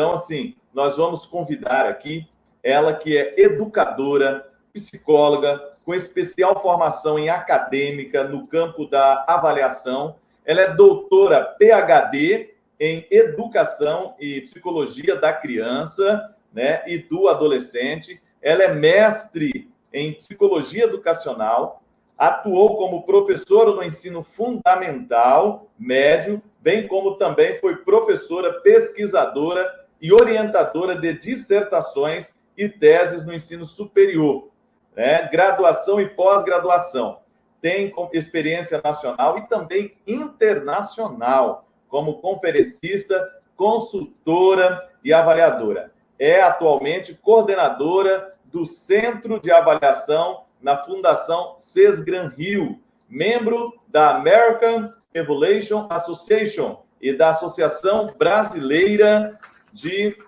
Então, assim, nós vamos convidar aqui ela que é educadora, psicóloga, com especial formação em acadêmica no campo da avaliação. Ela é doutora PhD em Educação e Psicologia da Criança, né, e do Adolescente. Ela é mestre em Psicologia Educacional, atuou como professora no ensino fundamental, médio, bem como também foi professora, pesquisadora e orientadora de dissertações e teses no ensino superior, né? Graduação e pós-graduação. Tem experiência nacional e também internacional, como conferencista, consultora e avaliadora. É atualmente coordenadora do Centro de Avaliação na Fundação Sesgran Rio, membro da American Evaluation Association e da Associação Brasileira de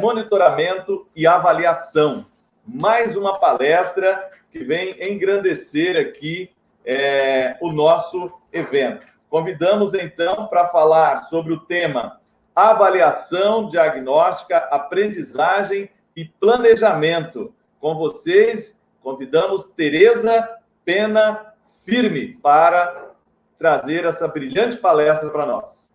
Monitoramento e Avaliação. Mais uma palestra que vem engrandecer aqui o nosso evento. Convidamos, então, para falar sobre o tema avaliação, diagnóstica, aprendizagem e planejamento. Com vocês, convidamos Tereza Pena Firme para trazer essa brilhante palestra para nós.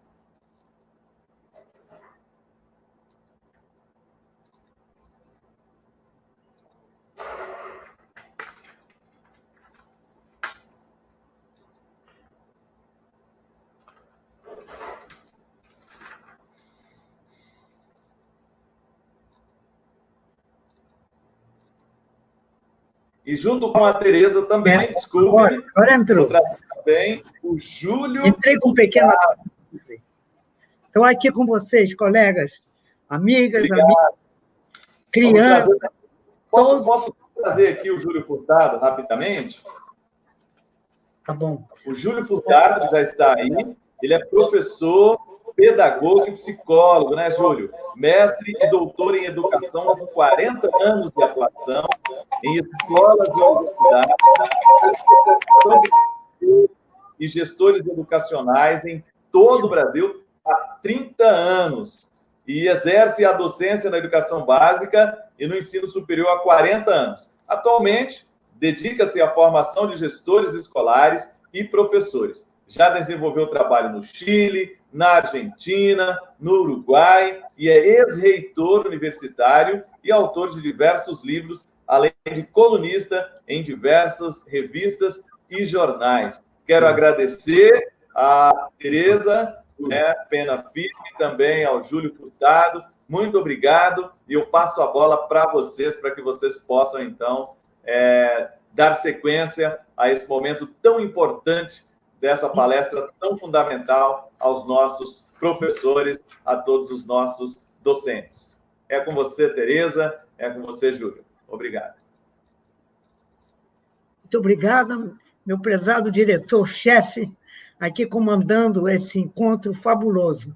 E junto com a Tereza também, desculpe, agora entrou. Também o Júlio. Entrei com um pequeno. Estou aqui com vocês, colegas, amigas, amigos, crianças. Posso trazer aqui o Júlio Furtado rapidamente? Tá bom. O Júlio Furtado já está aí. Ele é professor, pedagogo e psicólogo, né, Júlio? Mestre e doutor em educação com 40 anos de atuação em escolas e universidades e gestores educacionais em todo o Brasil há 30 anos. E exerce a docência na educação básica e no ensino superior há 40 anos. Atualmente, dedica-se à formação de gestores escolares e professores. Já desenvolveu trabalho no Chile, na Argentina, no Uruguai e é ex-reitor universitário e autor de diversos livros, além de colunista em diversas revistas e jornais. Quero agradecer a Tereza Pena Firme e também ao Júlio Furtado. Muito obrigado e eu passo a bola para vocês, para que vocês possam, então, dar sequência a esse momento tão importante dessa palestra tão fundamental aos nossos professores, a todos os nossos docentes. É com você, Tereza, é com você, Júlio. Obrigado. Muito obrigada, meu prezado diretor-chefe, aqui comandando esse encontro fabuloso.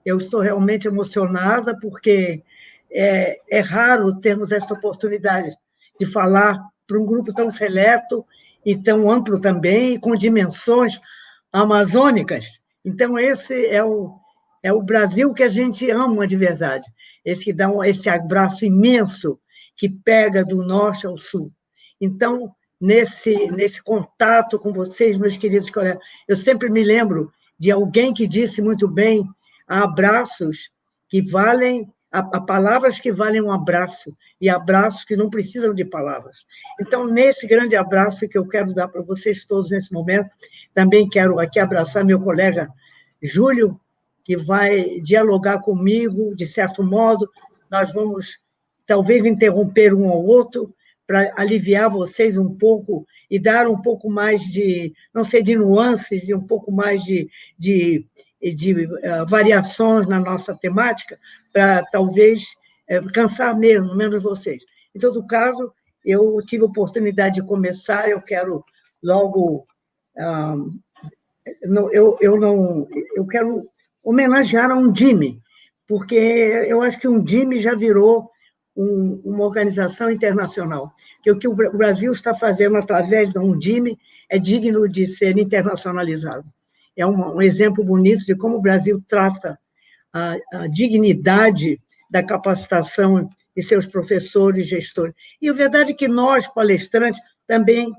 Eu estou realmente emocionada, porque é raro termos essa oportunidade de falar para um grupo tão seleto e tão amplo também, com dimensões amazônicas. Então, esse é o Brasil que a gente ama de verdade, esse que dá esse abraço imenso que pega do norte ao sul. Então, nesse contato com vocês, meus queridos colegas, eu sempre me lembro de alguém que disse muito bem: há abraços que valem, há palavras que valem um abraço, e abraços que não precisam de palavras. Então, nesse grande abraço que eu quero dar para vocês todos nesse momento, também quero aqui abraçar meu colega Júlio, que vai dialogar comigo, de certo modo. Nós vamos, talvez, interromper um ao outro, para aliviar vocês um pouco e dar um pouco mais de, não sei, de nuances e um pouco mais de variações na nossa temática, para talvez cansar menos vocês. Em todo caso, eu tive a oportunidade de começar, eu quero logo... Eu quero homenagear a Undime, porque eu acho que o Undime já virou uma organização internacional. Que o que o Brasil está fazendo através da Undime é digno de ser internacionalizado. É um exemplo bonito de como o Brasil trata a dignidade da capacitação de seus professores, gestores. E a verdade é que nós, palestrantes, também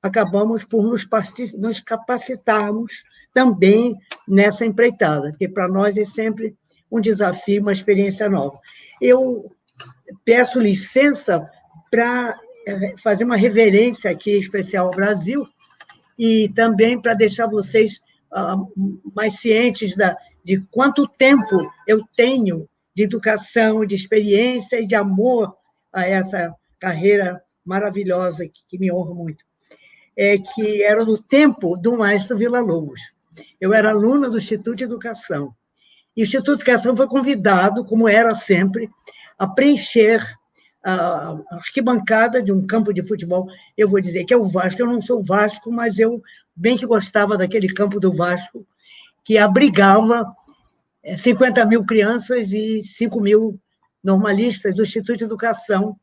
acabamos por nos capacitarmos também nessa empreitada, porque para nós é sempre um desafio, uma experiência nova. Eu peço licença para fazer uma reverência aqui especial ao Brasil e também para deixar vocês mais cientes de quanto tempo eu tenho de educação, de experiência e de amor a essa carreira maravilhosa que me honra muito. Que era no tempo do maestro Villa-Lobos. Eu era aluna do Instituto de Educação. E o Instituto de Educação foi convidado, como era sempre, a preencher a arquibancada de um campo de futebol. Eu vou dizer que é o Vasco, eu não sou o Vasco, mas eu bem que gostava daquele campo do Vasco, que abrigava 50 mil crianças e 5 mil normalistas do Instituto de Educação.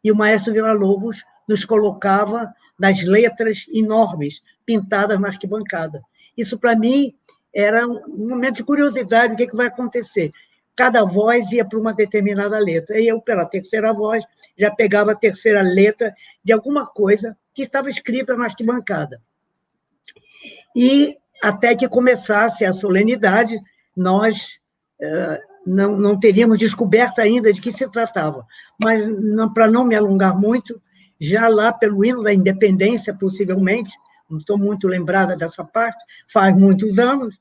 E o maestro Villa-Lobos nos colocava nas letras enormes, pintadas na arquibancada. Isso, para mim, era um momento de curiosidade, o que vai acontecer. Cada voz ia para uma determinada letra, e eu, pela terceira voz, já pegava a terceira letra de alguma coisa que estava escrita na arquibancada. E, até que começasse a solenidade, nós não teríamos descoberto ainda de que se tratava. Mas, para não me alongar muito, já lá pelo hino da independência, possivelmente, não estou muito lembrada dessa parte, faz muitos anos,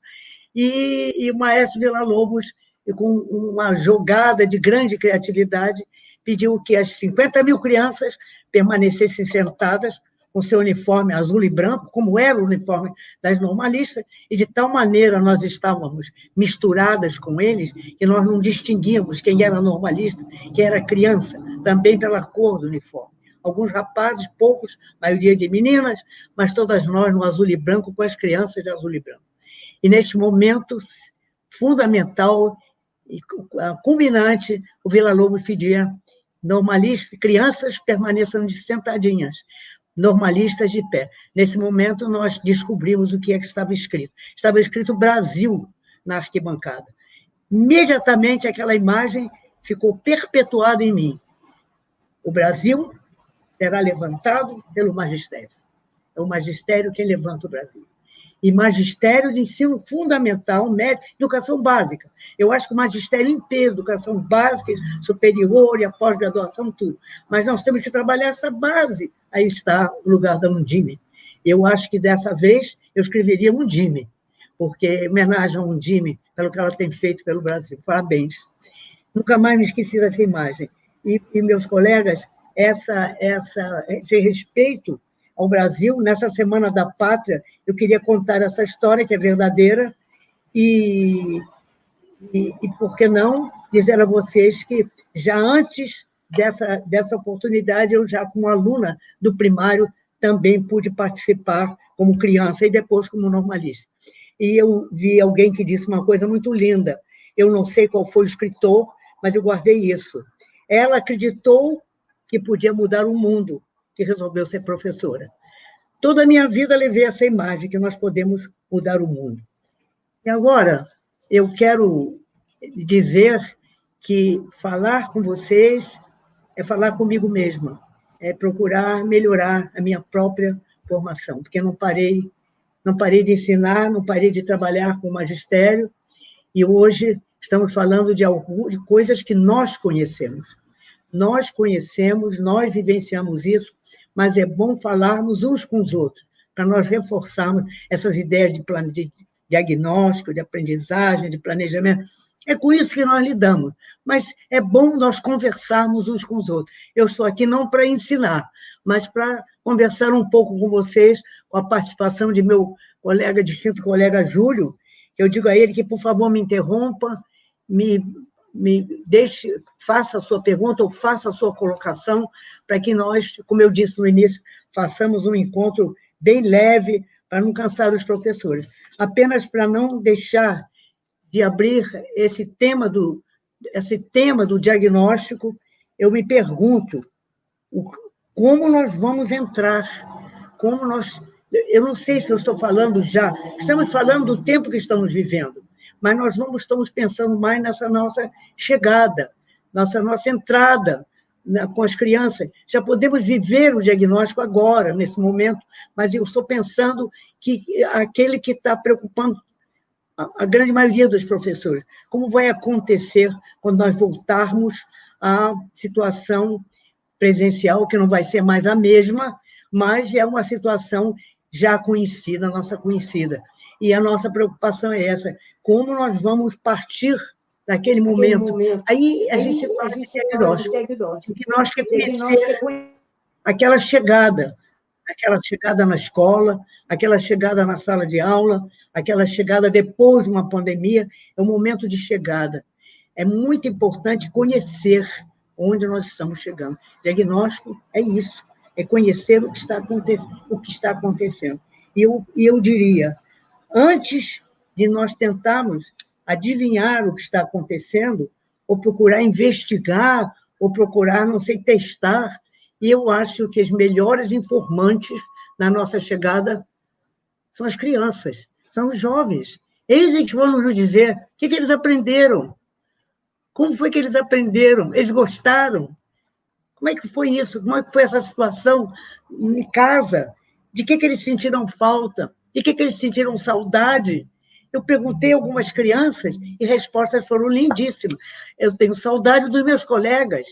e o maestro Villa-Lobos, com uma jogada de grande criatividade, pediu que as 50 mil crianças permanecessem sentadas com seu uniforme azul e branco, como era o uniforme das normalistas, e de tal maneira nós estávamos misturadas com eles, que nós não distinguíamos quem era normalista, quem era criança, também pela cor do uniforme. Alguns rapazes, poucos, maioria de meninas, mas todas nós no azul e branco, com as crianças de azul e branco. E, neste momento fundamental e culminante, o Villa-Lobos pedia normalistas, crianças permaneçam sentadinhas, normalistas de pé. Nesse momento, nós descobrimos o que estava escrito. Estava escrito Brasil na arquibancada. Imediatamente, aquela imagem ficou perpetuada em mim. O Brasil será levantado pelo magistério. É o magistério quem levanta o Brasil. E magistério de ensino fundamental, médio, educação básica. Eu acho que o magistério inteiro, educação básica, superior e a pós-graduação, tudo. Mas nós temos que trabalhar essa base. Aí está o lugar da Undime. Eu acho que, dessa vez, eu escreveria Undime, porque homenagem a Undime pelo que ela tem feito pelo Brasil. Parabéns. Nunca mais me esqueci dessa imagem. E meus colegas, esse respeito ao Brasil, nessa Semana da Pátria, eu queria contar essa história, que é verdadeira, e por que não dizer a vocês que, já antes dessa oportunidade, eu já, como aluna do primário, também pude participar como criança e depois como normalista. E eu vi alguém que disse uma coisa muito linda, eu não sei qual foi o escritor, mas eu guardei isso. Ela acreditou que podia mudar o mundo, que resolveu ser professora. Toda a minha vida levei essa imagem, que nós podemos mudar o mundo. E agora, eu quero dizer que falar com vocês é falar comigo mesma, é procurar melhorar a minha própria formação, porque não parei de ensinar, não parei de trabalhar com o magistério, e hoje estamos falando de coisas que nós conhecemos. Nós conhecemos, nós vivenciamos isso, mas é bom falarmos uns com os outros, para nós reforçarmos essas ideias de diagnóstico, de aprendizagem, de planejamento. É com isso que nós lidamos, mas é bom nós conversarmos uns com os outros. Eu estou aqui não para ensinar, mas para conversar um pouco com vocês, com a participação de meu colega, distinto colega Júlio, que eu digo a ele que, por favor, me interrompa, me deixe, faça a sua pergunta ou faça a sua colocação, para que nós, como eu disse no início, façamos um encontro bem leve, para não cansar os professores. Apenas para não deixar de abrir esse tema do diagnóstico, eu me pergunto como nós vamos entrar, eu não sei se eu estou falando já, estamos falando do tempo que estamos vivendo, mas nós não estamos pensando mais nessa nossa chegada, nossa entrada com as crianças. Já podemos viver o diagnóstico agora, nesse momento, mas eu estou pensando que aquele que está preocupando a grande maioria dos professores, como vai acontecer quando nós voltarmos à situação presencial, que não vai ser mais a mesma, mas é uma situação já conhecida, nossa conhecida. E a nossa preocupação é essa, como nós vamos partir daquele momento. Aí a gente fala de diagnóstico. O diagnóstico é conhecer aquela chegada na escola, aquela chegada na sala de aula, aquela chegada depois de uma pandemia, é um momento de chegada. É muito importante conhecer onde nós estamos chegando. Diagnóstico é isso, é conhecer o que está acontecendo. E eu diria, antes de nós tentarmos adivinhar o que está acontecendo, ou procurar investigar, ou procurar, não sei, testar, e eu acho que os melhores informantes na nossa chegada são as crianças, são os jovens. Eles é que vão nos dizer o que eles aprenderam, como foi que eles aprenderam, eles gostaram, como é que foi isso, como é que foi essa situação em casa, de que eles sentiram falta, de que eles sentiram saudade. Eu perguntei a algumas crianças e respostas foram lindíssimas. Eu tenho saudade dos meus colegas.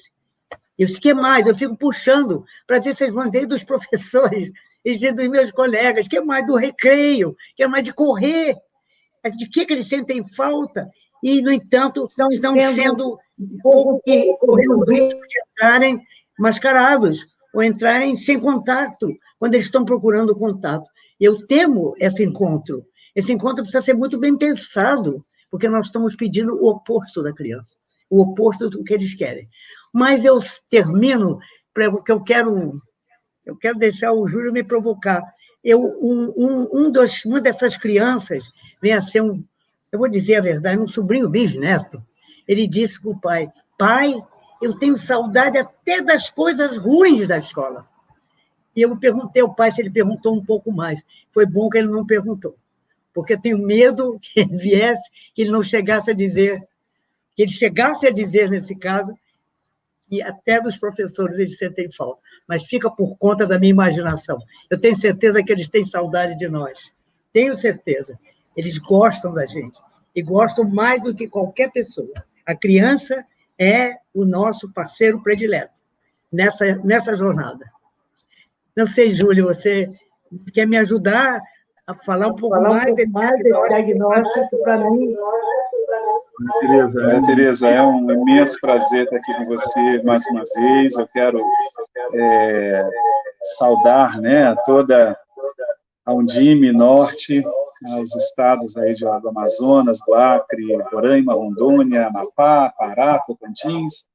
Eu disse, que mais? Eu fico puxando para ver se eles vão dizer dos professores, e dos meus colegas, que mais do recreio, que mais de correr, de que eles sentem falta, e, no entanto, estão sendo um pouco correndo o risco de entrarem mascarados, ou entrarem sem contato, quando eles estão procurando contato. Eu temo esse encontro. Esse encontro precisa ser muito bem pensado, porque nós estamos pedindo o oposto da criança, o oposto do que eles querem. Mas eu termino, porque eu quero deixar o Júlio me provocar. Uma dessas crianças vem a ser eu vou dizer a verdade, um sobrinho bisneto. Ele disse para o pai, pai, eu tenho saudade até das coisas ruins da escola. E eu perguntei ao pai se ele perguntou um pouco mais. Foi bom que ele não perguntou, porque eu tenho medo que ele viesse, que ele não chegasse a dizer, que ele chegasse a dizer, nesse caso, que até dos professores eles sentem falta, mas fica por conta da minha imaginação. Eu tenho certeza que eles têm saudade de nós. Tenho certeza. Eles gostam da gente, e gostam mais do que qualquer pessoa. A criança é o nosso parceiro predileto nessa jornada. Não sei, Júlio, você quer me ajudar a falar um pouco mais desse diagnóstico para mim? Tereza, é um imenso prazer estar aqui com você mais uma vez. Eu quero saudar, né, toda a Undime Norte, os estados aí do Amazonas, do Acre, Roraima, Rondônia, Amapá, Pará, Tocantins,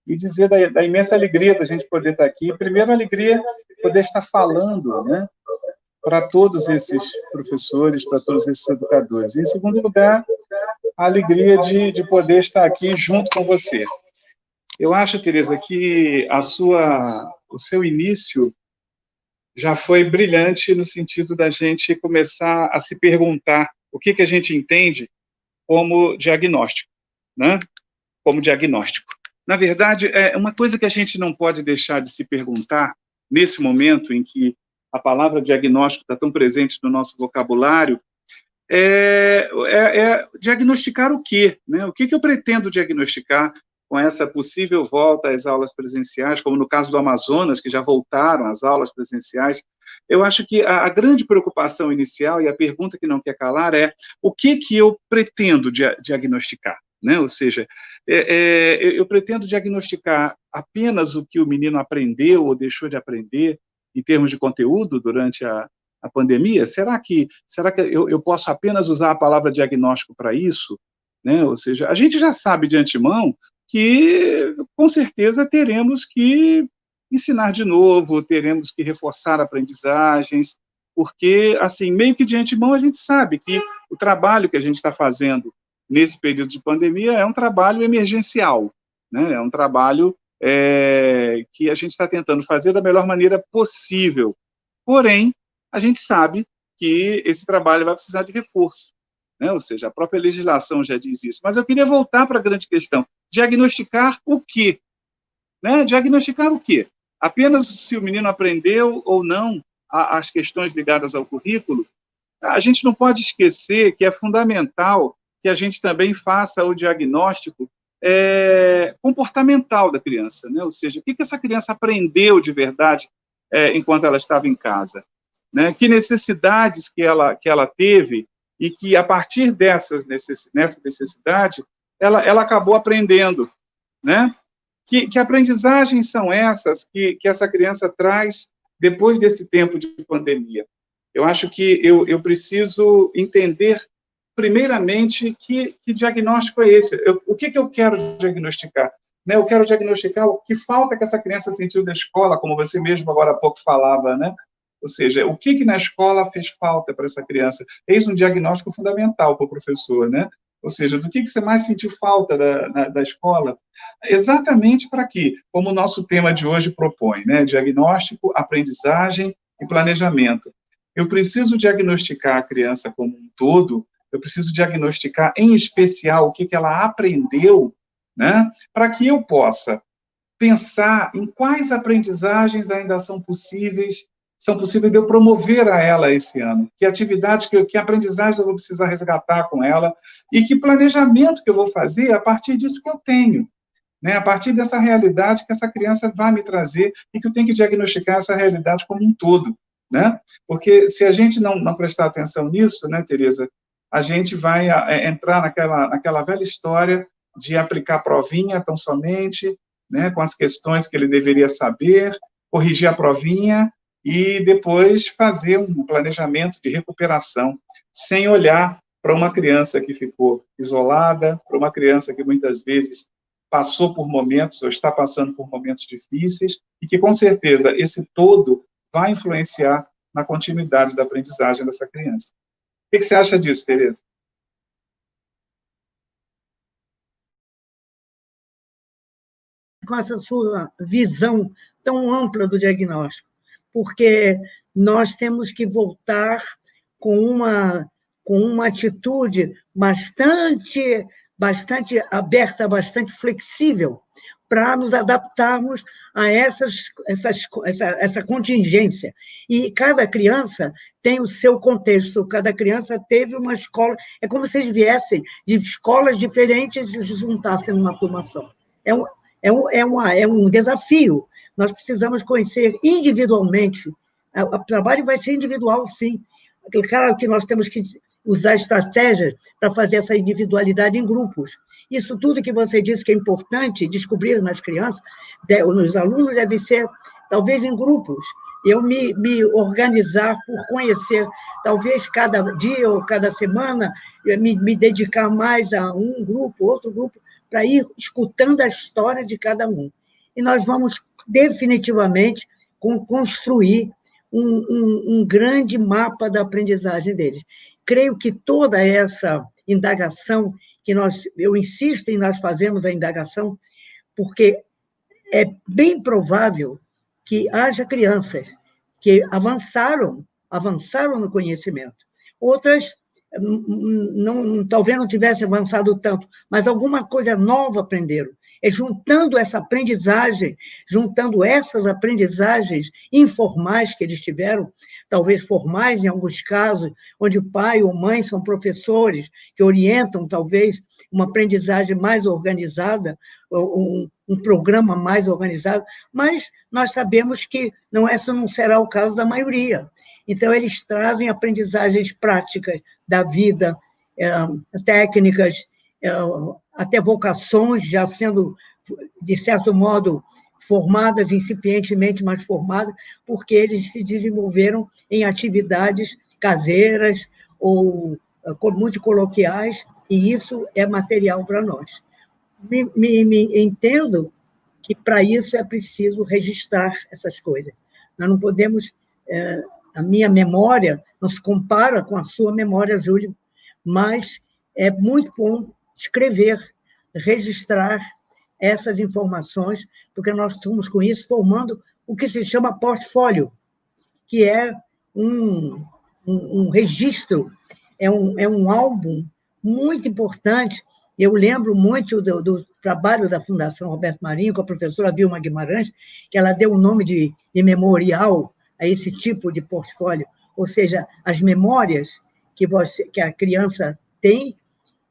e dizer da imensa alegria da gente poder estar aqui. Primeiro, a alegria de poder estar falando, né, para todos esses professores, para todos esses educadores. E, em segundo lugar, a alegria de poder estar aqui junto com você. Eu acho, Tereza, que o seu início já foi brilhante no sentido da gente começar a se perguntar o que a gente entende como diagnóstico, né? Como diagnóstico. Na verdade, uma coisa que a gente não pode deixar de se perguntar nesse momento em que a palavra diagnóstico está tão presente no nosso vocabulário, diagnosticar o quê? Né? O que eu pretendo diagnosticar com essa possível volta às aulas presenciais, como no caso do Amazonas, que já voltaram às aulas presenciais. Eu acho que a grande preocupação inicial, e a pergunta que não quer calar, é o que eu pretendo diagnosticar? Né? Ou seja, eu pretendo diagnosticar apenas o que o menino aprendeu ou deixou de aprender em termos de conteúdo durante a pandemia? Será que eu posso apenas usar a palavra diagnóstico para isso? Né? Ou seja, a gente já sabe de antemão que, com certeza, teremos que ensinar de novo, teremos que reforçar aprendizagens, porque, assim, meio que de antemão a gente sabe que o trabalho que a gente está fazendo nesse período de pandemia é um trabalho emergencial, né? É um trabalho que a gente está tentando fazer da melhor maneira possível. Porém, a gente sabe que esse trabalho vai precisar de reforço. né? Ou seja, a própria legislação já diz isso. Mas eu queria voltar para a grande questão. Diagnosticar o quê? Né? Diagnosticar o quê? Apenas se o menino aprendeu ou não as questões ligadas ao currículo? A gente não pode esquecer que é fundamental que a gente também faça o diagnóstico comportamental da criança, né? Ou seja, o que essa criança aprendeu de verdade enquanto ela estava em casa, né? Que necessidades que ela teve e que, a partir nessa necessidade, ela acabou aprendendo, né? Que aprendizagens são essas que essa criança traz depois desse tempo de pandemia? Eu acho que eu preciso entender, primeiramente, que diagnóstico é esse. O que eu quero diagnosticar? Né? Eu quero diagnosticar o que falta que essa criança sentiu da escola, como você mesmo agora há pouco falava, né? Ou seja, o que na escola fez falta para essa criança? Eis um diagnóstico fundamental para o professor, né? Ou seja, do que você mais sentiu falta da escola? Exatamente para quê? Como o nosso tema de hoje propõe, né? Diagnóstico, aprendizagem e planejamento. Eu preciso diagnosticar a criança como um todo, eu preciso diagnosticar, em especial, o que ela aprendeu, né? Para que eu possa pensar em quais aprendizagens ainda são possíveis de eu promover a ela esse ano, que atividades, que aprendizagens eu vou precisar resgatar com ela, e que planejamento que eu vou fazer a partir disso que eu tenho, né? A partir dessa realidade que essa criança vai me trazer e que eu tenho que diagnosticar essa realidade como um todo, né? Porque se a gente não prestar atenção nisso, né, Tereza, a gente vai entrar naquela velha história de aplicar provinha tão somente, né, com as questões que ele deveria saber, corrigir a provinha e depois fazer um planejamento de recuperação, sem olhar para uma criança que ficou isolada, para uma criança que muitas vezes passou por momentos ou está passando por momentos difíceis e que, com certeza, esse todo vai influenciar na continuidade da aprendizagem dessa criança. O que você acha disso, Tereza? Com essa sua visão tão ampla do diagnóstico, porque nós temos que voltar com uma atitude bastante aberta, bastante flexível, para nos adaptarmos a essa contingência. E cada criança tem o seu contexto, cada criança teve uma escola, é como se eles viessem de escolas diferentes e se juntassem numa formação. É um desafio. Nós precisamos conhecer individualmente. O trabalho vai ser individual, sim. Claro que nós temos que usar estratégias para fazer essa individualidade em grupos. Isso tudo que você disse que é importante descobrir nas crianças, nos alunos, deve ser, talvez, em grupos. Eu me organizar por conhecer, talvez cada dia ou cada semana, me dedicar mais a um grupo, outro grupo, para ir escutando a história de cada um. E nós vamos definitivamente construir um grande mapa da aprendizagem deles. Creio que toda essa indagação, eu insisto em nós fazermos a indagação, porque é bem provável que haja crianças que avançaram no conhecimento. Outras talvez não tivessem avançado tanto, mas alguma coisa nova aprenderam. É juntando essa aprendizagem, juntando essas aprendizagens informais que eles tiveram, talvez formais em alguns casos, onde o pai ou mãe são professores, que orientam, talvez, uma aprendizagem mais organizada, um programa mais organizado, mas nós sabemos que esse não será o caso da maioria. Então, eles trazem aprendizagens práticas da vida, técnicas, até vocações já sendo, de certo modo, formadas, incipientemente, mas formadas, porque eles se desenvolveram em atividades caseiras ou muito coloquiais, e isso é material para nós. Entendo que, para isso, é preciso registrar essas coisas. Nós não podemos... A minha memória não se compara com a sua memória, Júlio, mas é muito bom escrever, registrar essas informações, porque nós estamos, com isso, formando o que se chama portfólio, que é um registro é um álbum muito importante. Eu lembro muito do trabalho da Fundação Roberto Marinho, com a professora Vilma Guimarães, que ela deu o nome de memorial a esse tipo de portfólio, ou seja, as memórias que a criança tem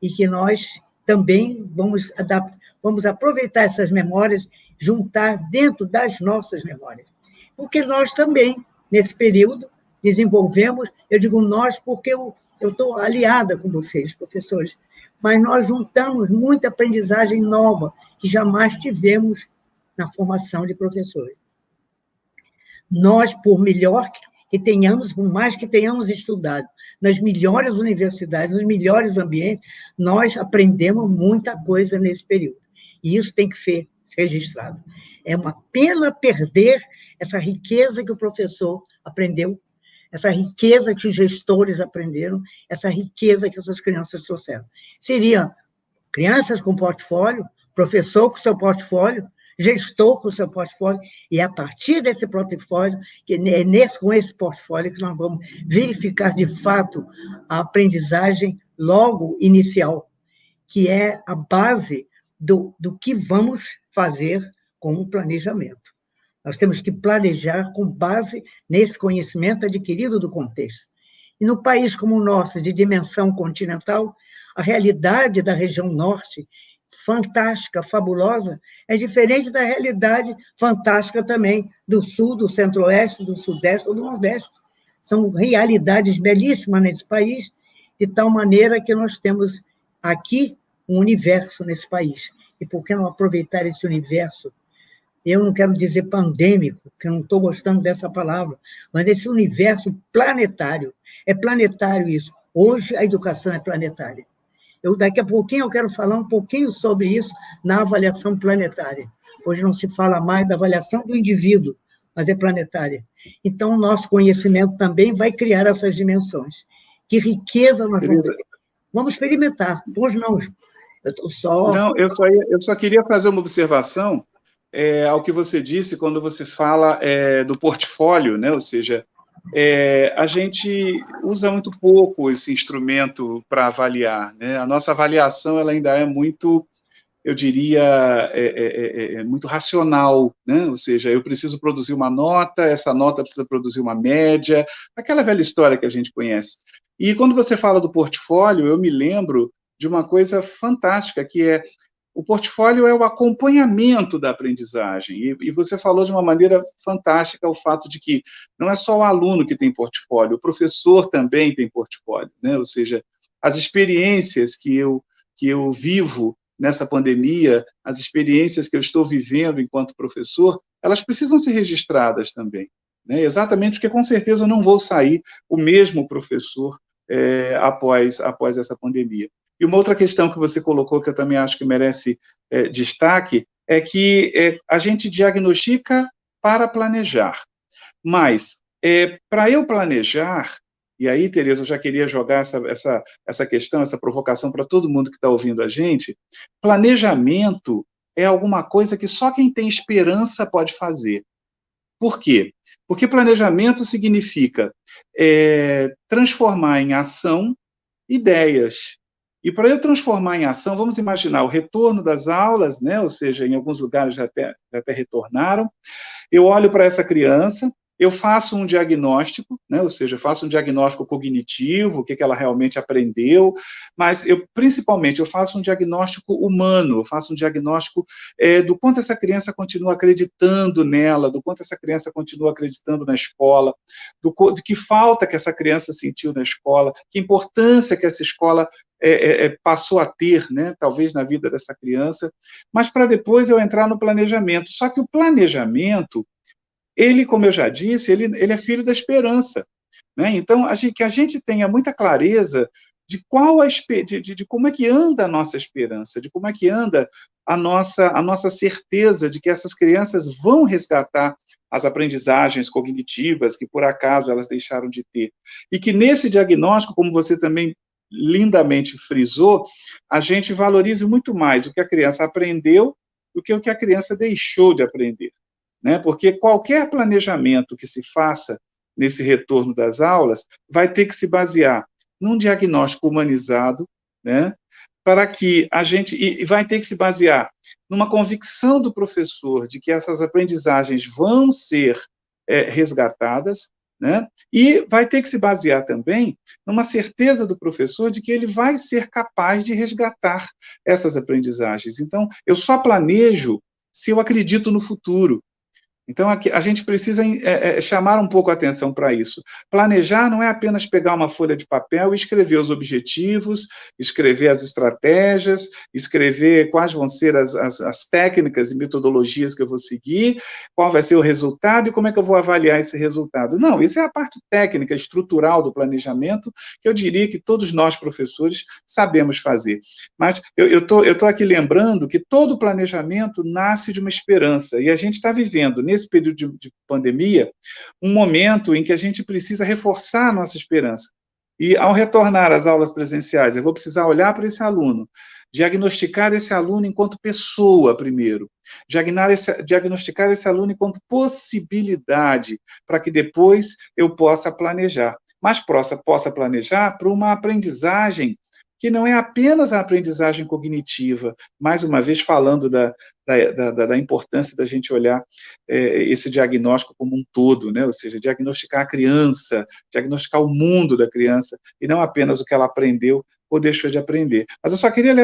e que nós também vamos aproveitar essas memórias, juntar dentro das nossas memórias. Porque nós também, nesse período, desenvolvemos, eu digo nós porque eu estou aliada com vocês, professores, mas nós juntamos muita aprendizagem nova que jamais tivemos na formação de professores. Nós, por mais que tenhamos estudado nas melhores universidades, nos melhores ambientes, nós aprendemos muita coisa nesse período. E isso tem que ser registrado. É uma pena perder essa riqueza que o professor aprendeu, essa riqueza que os gestores aprenderam, essa riqueza que essas crianças trouxeram. Seriam crianças com portfólio, professor com seu portfólio, gestor com seu portfólio, e a partir desse portfólio, com esse portfólio, que nós vamos verificar, de fato, a aprendizagem logo inicial, que é a base do que vamos fazer com o planejamento. Nós temos que planejar com base nesse conhecimento adquirido do contexto. E no país como o nosso, de dimensão continental, a realidade da região norte, fantástica, fabulosa, é diferente da realidade fantástica também do sul, do centro-oeste, do sudeste ou do nordeste. São realidades belíssimas nesse país, de tal maneira que nós temos aqui um universo nesse país. E por que não aproveitar esse universo? Eu não quero dizer pandêmico, porque eu não estou gostando dessa palavra, mas esse universo planetário. É planetário isso. Hoje a educação é planetária. Daqui a pouquinho eu quero falar um pouquinho sobre isso na avaliação planetária. Hoje não se fala mais da avaliação do indivíduo, mas é planetária. Então, o nosso conhecimento também vai criar essas dimensões. Que riqueza nós vamos ter. Vamos experimentar. Pois não, eu estou só... Não, eu só queria fazer uma observação ao que você disse quando você fala do portfólio, né? Ou seja, a gente usa muito pouco esse instrumento para avaliar, né? A nossa avaliação ela ainda é muito, eu diria, muito racional, né? Ou seja, eu preciso produzir uma nota, essa nota precisa produzir uma média, aquela velha história que a gente conhece. E quando você fala do portfólio, eu me lembro de uma coisa fantástica, que é o portfólio é o acompanhamento da aprendizagem, e você falou de uma maneira fantástica o fato de que não é só o aluno que tem portfólio, o professor também tem portfólio, né? Ou seja, as experiências que eu vivo nessa pandemia, as experiências que eu estou vivendo enquanto professor, elas precisam ser registradas também, né? Exatamente porque, com certeza, eu não vou sair o mesmo professor após essa pandemia. E uma outra questão que você colocou, que eu também acho que merece destaque, é que a gente diagnostica para planejar. Mas, para eu planejar, e aí, Tereza, eu já queria jogar essa questão, essa provocação para todo mundo que está ouvindo a gente, planejamento é alguma coisa que só quem tem esperança pode fazer. Por quê? Porque planejamento significa transformar em ação ideias. E para eu transformar em ação, vamos imaginar o retorno das aulas, né? Ou seja, em alguns lugares já até retornaram. Eu olho para essa criança, eu faço um diagnóstico, né? Ou seja, eu faço um diagnóstico cognitivo, o que ela realmente aprendeu, mas principalmente eu faço um diagnóstico humano, eu faço um diagnóstico do quanto essa criança continua acreditando nela, do quanto essa criança continua acreditando na escola, de que falta que essa criança sentiu na escola, que importância que essa escola passou a ter, né? Talvez na vida dessa criança, mas para depois eu entrar no planejamento. Só que o planejamento, ele, como eu já disse, ele é filho da esperança, né? Então, que a gente tenha muita clareza de como é que anda a nossa esperança, de como é que anda a nossa certeza de que essas crianças vão resgatar as aprendizagens cognitivas que, por acaso, elas deixaram de ter. E que nesse diagnóstico, como você também lindamente frisou, a gente valorize muito mais o que a criança aprendeu do que o que a criança deixou de aprender, né? Porque qualquer planejamento que se faça nesse retorno das aulas vai ter que se basear num diagnóstico humanizado, né, para que a gente, e vai ter que se basear numa convicção do professor de que essas aprendizagens vão ser resgatadas, né, e vai ter que se basear também numa certeza do professor de que ele vai ser capaz de resgatar essas aprendizagens. Então, eu só planejo se eu acredito no futuro. Então, aqui, a gente precisa chamar um pouco a atenção para isso. Planejar não é apenas pegar uma folha de papel e escrever os objetivos, escrever as estratégias, escrever quais vão ser as técnicas e metodologias que eu vou seguir, qual vai ser o resultado e como é que eu vou avaliar esse resultado. Não, isso é a parte técnica, estrutural do planejamento, que eu diria que todos nós, professores, sabemos fazer. Mas eu estou aqui lembrando que todo planejamento nasce de uma esperança, e a gente está vivendo, nesse período de pandemia, um momento em que a gente precisa reforçar a nossa esperança. E, ao retornar às aulas presenciais, eu vou precisar olhar para esse aluno, diagnosticar esse aluno enquanto pessoa, primeiro, diagnosticar esse aluno enquanto possibilidade, para que depois eu possa planejar. Mas possa planejar para uma aprendizagem que não é apenas a aprendizagem cognitiva, mais uma vez falando da importância da gente olhar esse diagnóstico como um todo, né? Ou seja, diagnosticar a criança, diagnosticar o mundo da criança, e não apenas o que ela aprendeu ou deixou de aprender. Mas eu só queria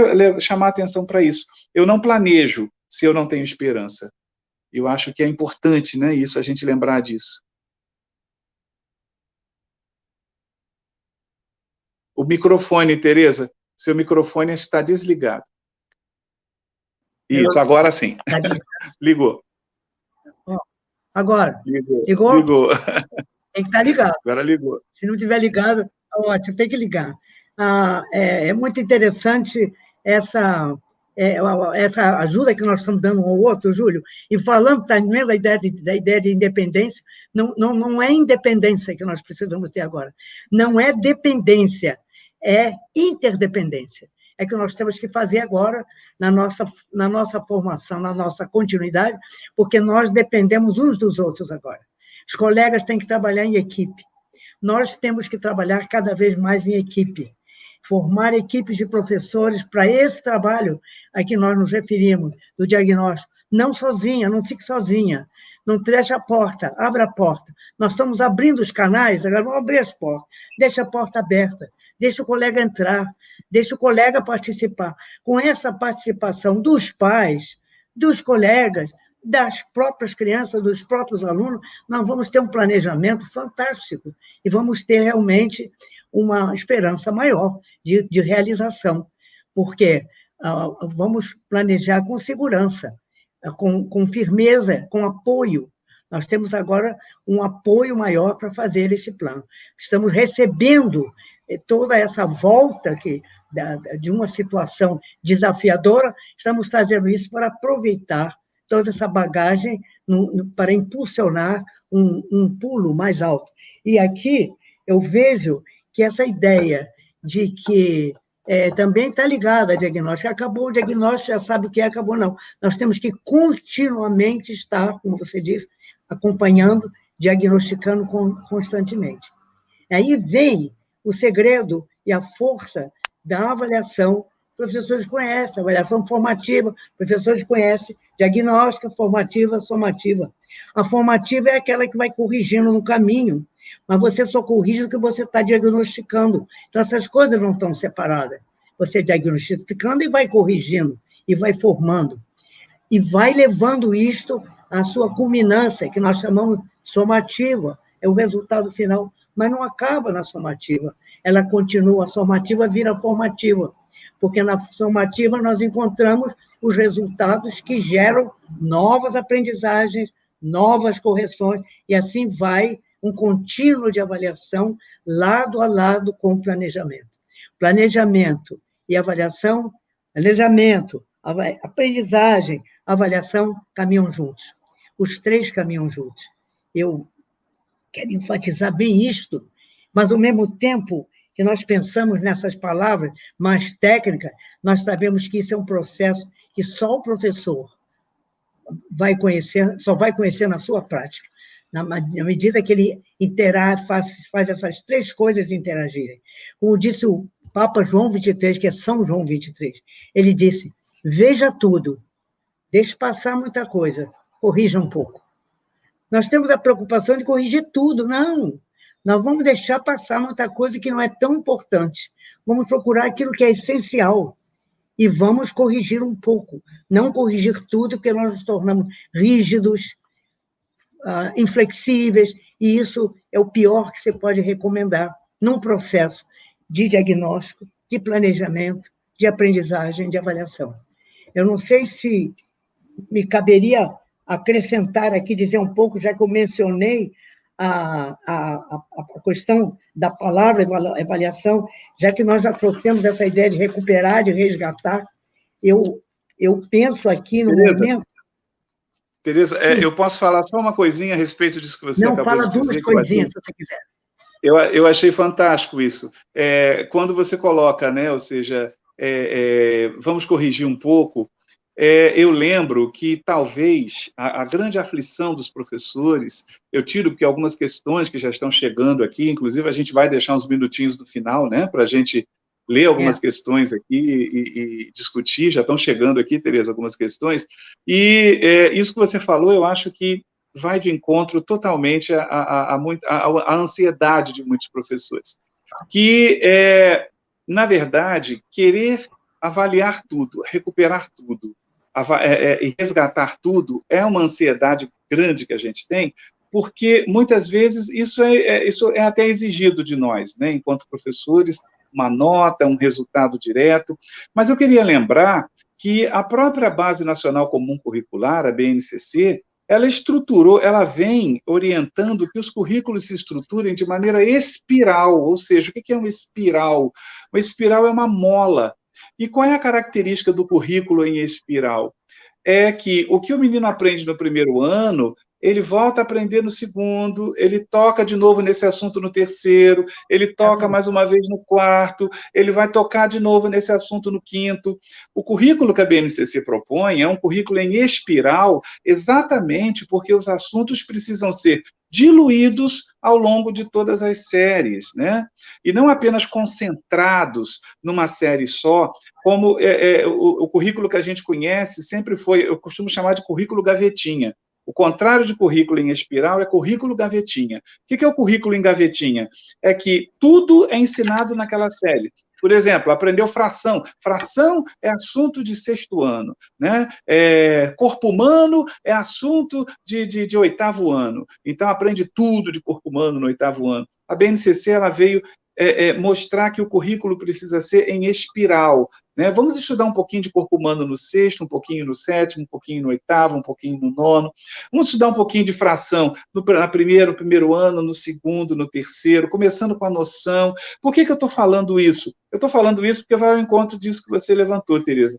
chamar a atenção para isso. Eu não planejo se eu não tenho esperança. Eu acho que é importante, né, isso, a gente lembrar disso. O microfone, Tereza, seu microfone está desligado. Isso, agora sim. Ligou. Agora. Ligou? Tem que estar ligado. Agora ligou. Se não tiver ligado, ótimo, tem que ligar. É muito interessante essa ajuda que nós estamos dando um ao outro, Júlio, e falando também da ideia de independência, não é independência que nós precisamos ter agora, não é dependência, é interdependência. É que nós temos que fazer agora na nossa formação, na nossa continuidade, porque nós dependemos uns dos outros agora. Os colegas têm que trabalhar em equipe. Nós temos que trabalhar cada vez mais em equipe, formar equipes de professores para esse trabalho a que nós nos referimos, do diagnóstico. Não sozinha, não fique sozinha, não feche a porta, abra a porta. Nós estamos abrindo os canais, agora vamos abrir as portas. Deixa a porta aberta, deixa o colega entrar, deixa o colega participar. Com essa participação dos pais, dos colegas, das próprias crianças, dos próprios alunos, nós vamos ter um planejamento fantástico e vamos ter realmente uma esperança maior de realização, porque vamos planejar com segurança, com firmeza, com apoio. Nós temos agora um apoio maior para fazer esse plano. Estamos recebendo toda essa volta de uma situação desafiadora, estamos trazendo isso para aproveitar toda essa bagagem para impulsionar um pulo mais alto. E aqui eu vejo que essa ideia de que também está ligada a diagnóstico. Acabou o diagnóstico, já sabe o que é, acabou não. Nós temos que continuamente estar, como você disse, acompanhando, diagnosticando constantemente. Aí vem o segredo e a força da avaliação. Professores conhecem, avaliação formativa, professores conhecem, diagnóstica, formativa, somativa. A formativa é aquela que vai corrigindo no caminho, mas você só corrige o que você está diagnosticando. Então, essas coisas não estão separadas. Você diagnosticando e vai corrigindo, e vai formando. E vai levando isto à sua culminância, que nós chamamos de somativa, é o resultado final, mas não acaba na somativa. Ela continua, a somativa vira formativa, porque na somativa nós encontramos os resultados que geram novas aprendizagens, novas correções, e assim vai um contínuo de avaliação lado a lado com o planejamento. Planejamento e avaliação, planejamento, aprendizagem, avaliação, caminham juntos. Os três caminham juntos. Eu quero enfatizar bem isto, mas, ao mesmo tempo que nós pensamos nessas palavras mais técnicas, nós sabemos que isso é um processo que só o professor vai conhecer, só vai conhecer na sua prática. na medida que ele faz essas três coisas interagirem. Como disse o Papa João XXIII, que é São João XXIII, ele disse, veja tudo, deixe passar muita coisa, corrija um pouco. Nós temos a preocupação de corrigir tudo, não. Nós vamos deixar passar muita coisa que não é tão importante. Vamos procurar aquilo que é essencial e vamos corrigir um pouco. Não corrigir tudo, porque nós nos tornamos rígidos, inflexíveis, e isso é o pior que você pode recomendar num processo de diagnóstico, de planejamento, de aprendizagem, de avaliação. Eu não sei se me caberia acrescentar aqui, dizer um pouco, já que eu mencionei a questão da palavra avaliação, já que nós já trouxemos essa ideia de recuperar, de resgatar, eu penso aqui no momento... Tereza, eu posso falar só uma coisinha a respeito disso que você acabou de dizer? Não, fala duas coisinhas, se você quiser. Eu achei fantástico isso. Quando você coloca, né, ou seja, vamos corrigir um pouco, eu lembro que talvez a grande aflição dos professores, eu tiro porque algumas questões que já estão chegando aqui, inclusive a gente vai deixar uns minutinhos no final, né, para a gente ler algumas questões aqui e discutir, já estão chegando aqui, Tereza, algumas questões, e isso que você falou, eu acho que vai de encontro totalmente à ansiedade de muitos professores, que, na verdade, querer avaliar tudo, recuperar tudo, e resgatar tudo, é uma ansiedade grande que a gente tem, porque, muitas vezes, isso é até exigido de nós, né, enquanto professores, uma nota, um resultado direto, mas eu queria lembrar que a própria Base Nacional Comum Curricular, a BNCC, ela vem orientando que os currículos se estruturem de maneira espiral, ou seja, o que é uma espiral? Uma espiral é uma mola. E qual é a característica do currículo em espiral? É que o que o menino aprende no primeiro ano, ele volta a aprender no segundo, ele toca de novo nesse assunto no terceiro, ele toca mais uma vez no quarto, ele vai tocar de novo nesse assunto no quinto. O currículo que a BNCC propõe é um currículo em espiral, exatamente porque os assuntos precisam ser diluídos ao longo de todas as séries, né? E não apenas concentrados numa série só, como o currículo que a gente conhece sempre foi, eu costumo chamar de currículo gavetinha. O contrário de currículo em espiral é currículo gavetinha. O que é o currículo em gavetinha? É que tudo é ensinado naquela série. Por exemplo, aprendeu fração. Fração é assunto de sexto ano, né? Corpo humano é assunto de oitavo ano. Então, aprende tudo de corpo humano no oitavo ano. A BNCC ela veio mostrar que o currículo precisa ser em espiral, né? Vamos estudar um pouquinho de corpo humano no sexto, um pouquinho no sétimo, um pouquinho no oitavo, um pouquinho no nono. Vamos estudar um pouquinho de fração no primeiro ano, no segundo, no terceiro, começando com a noção. Por que eu estou falando isso? Eu estou falando isso porque vai ao encontro disso que você levantou, Tereza.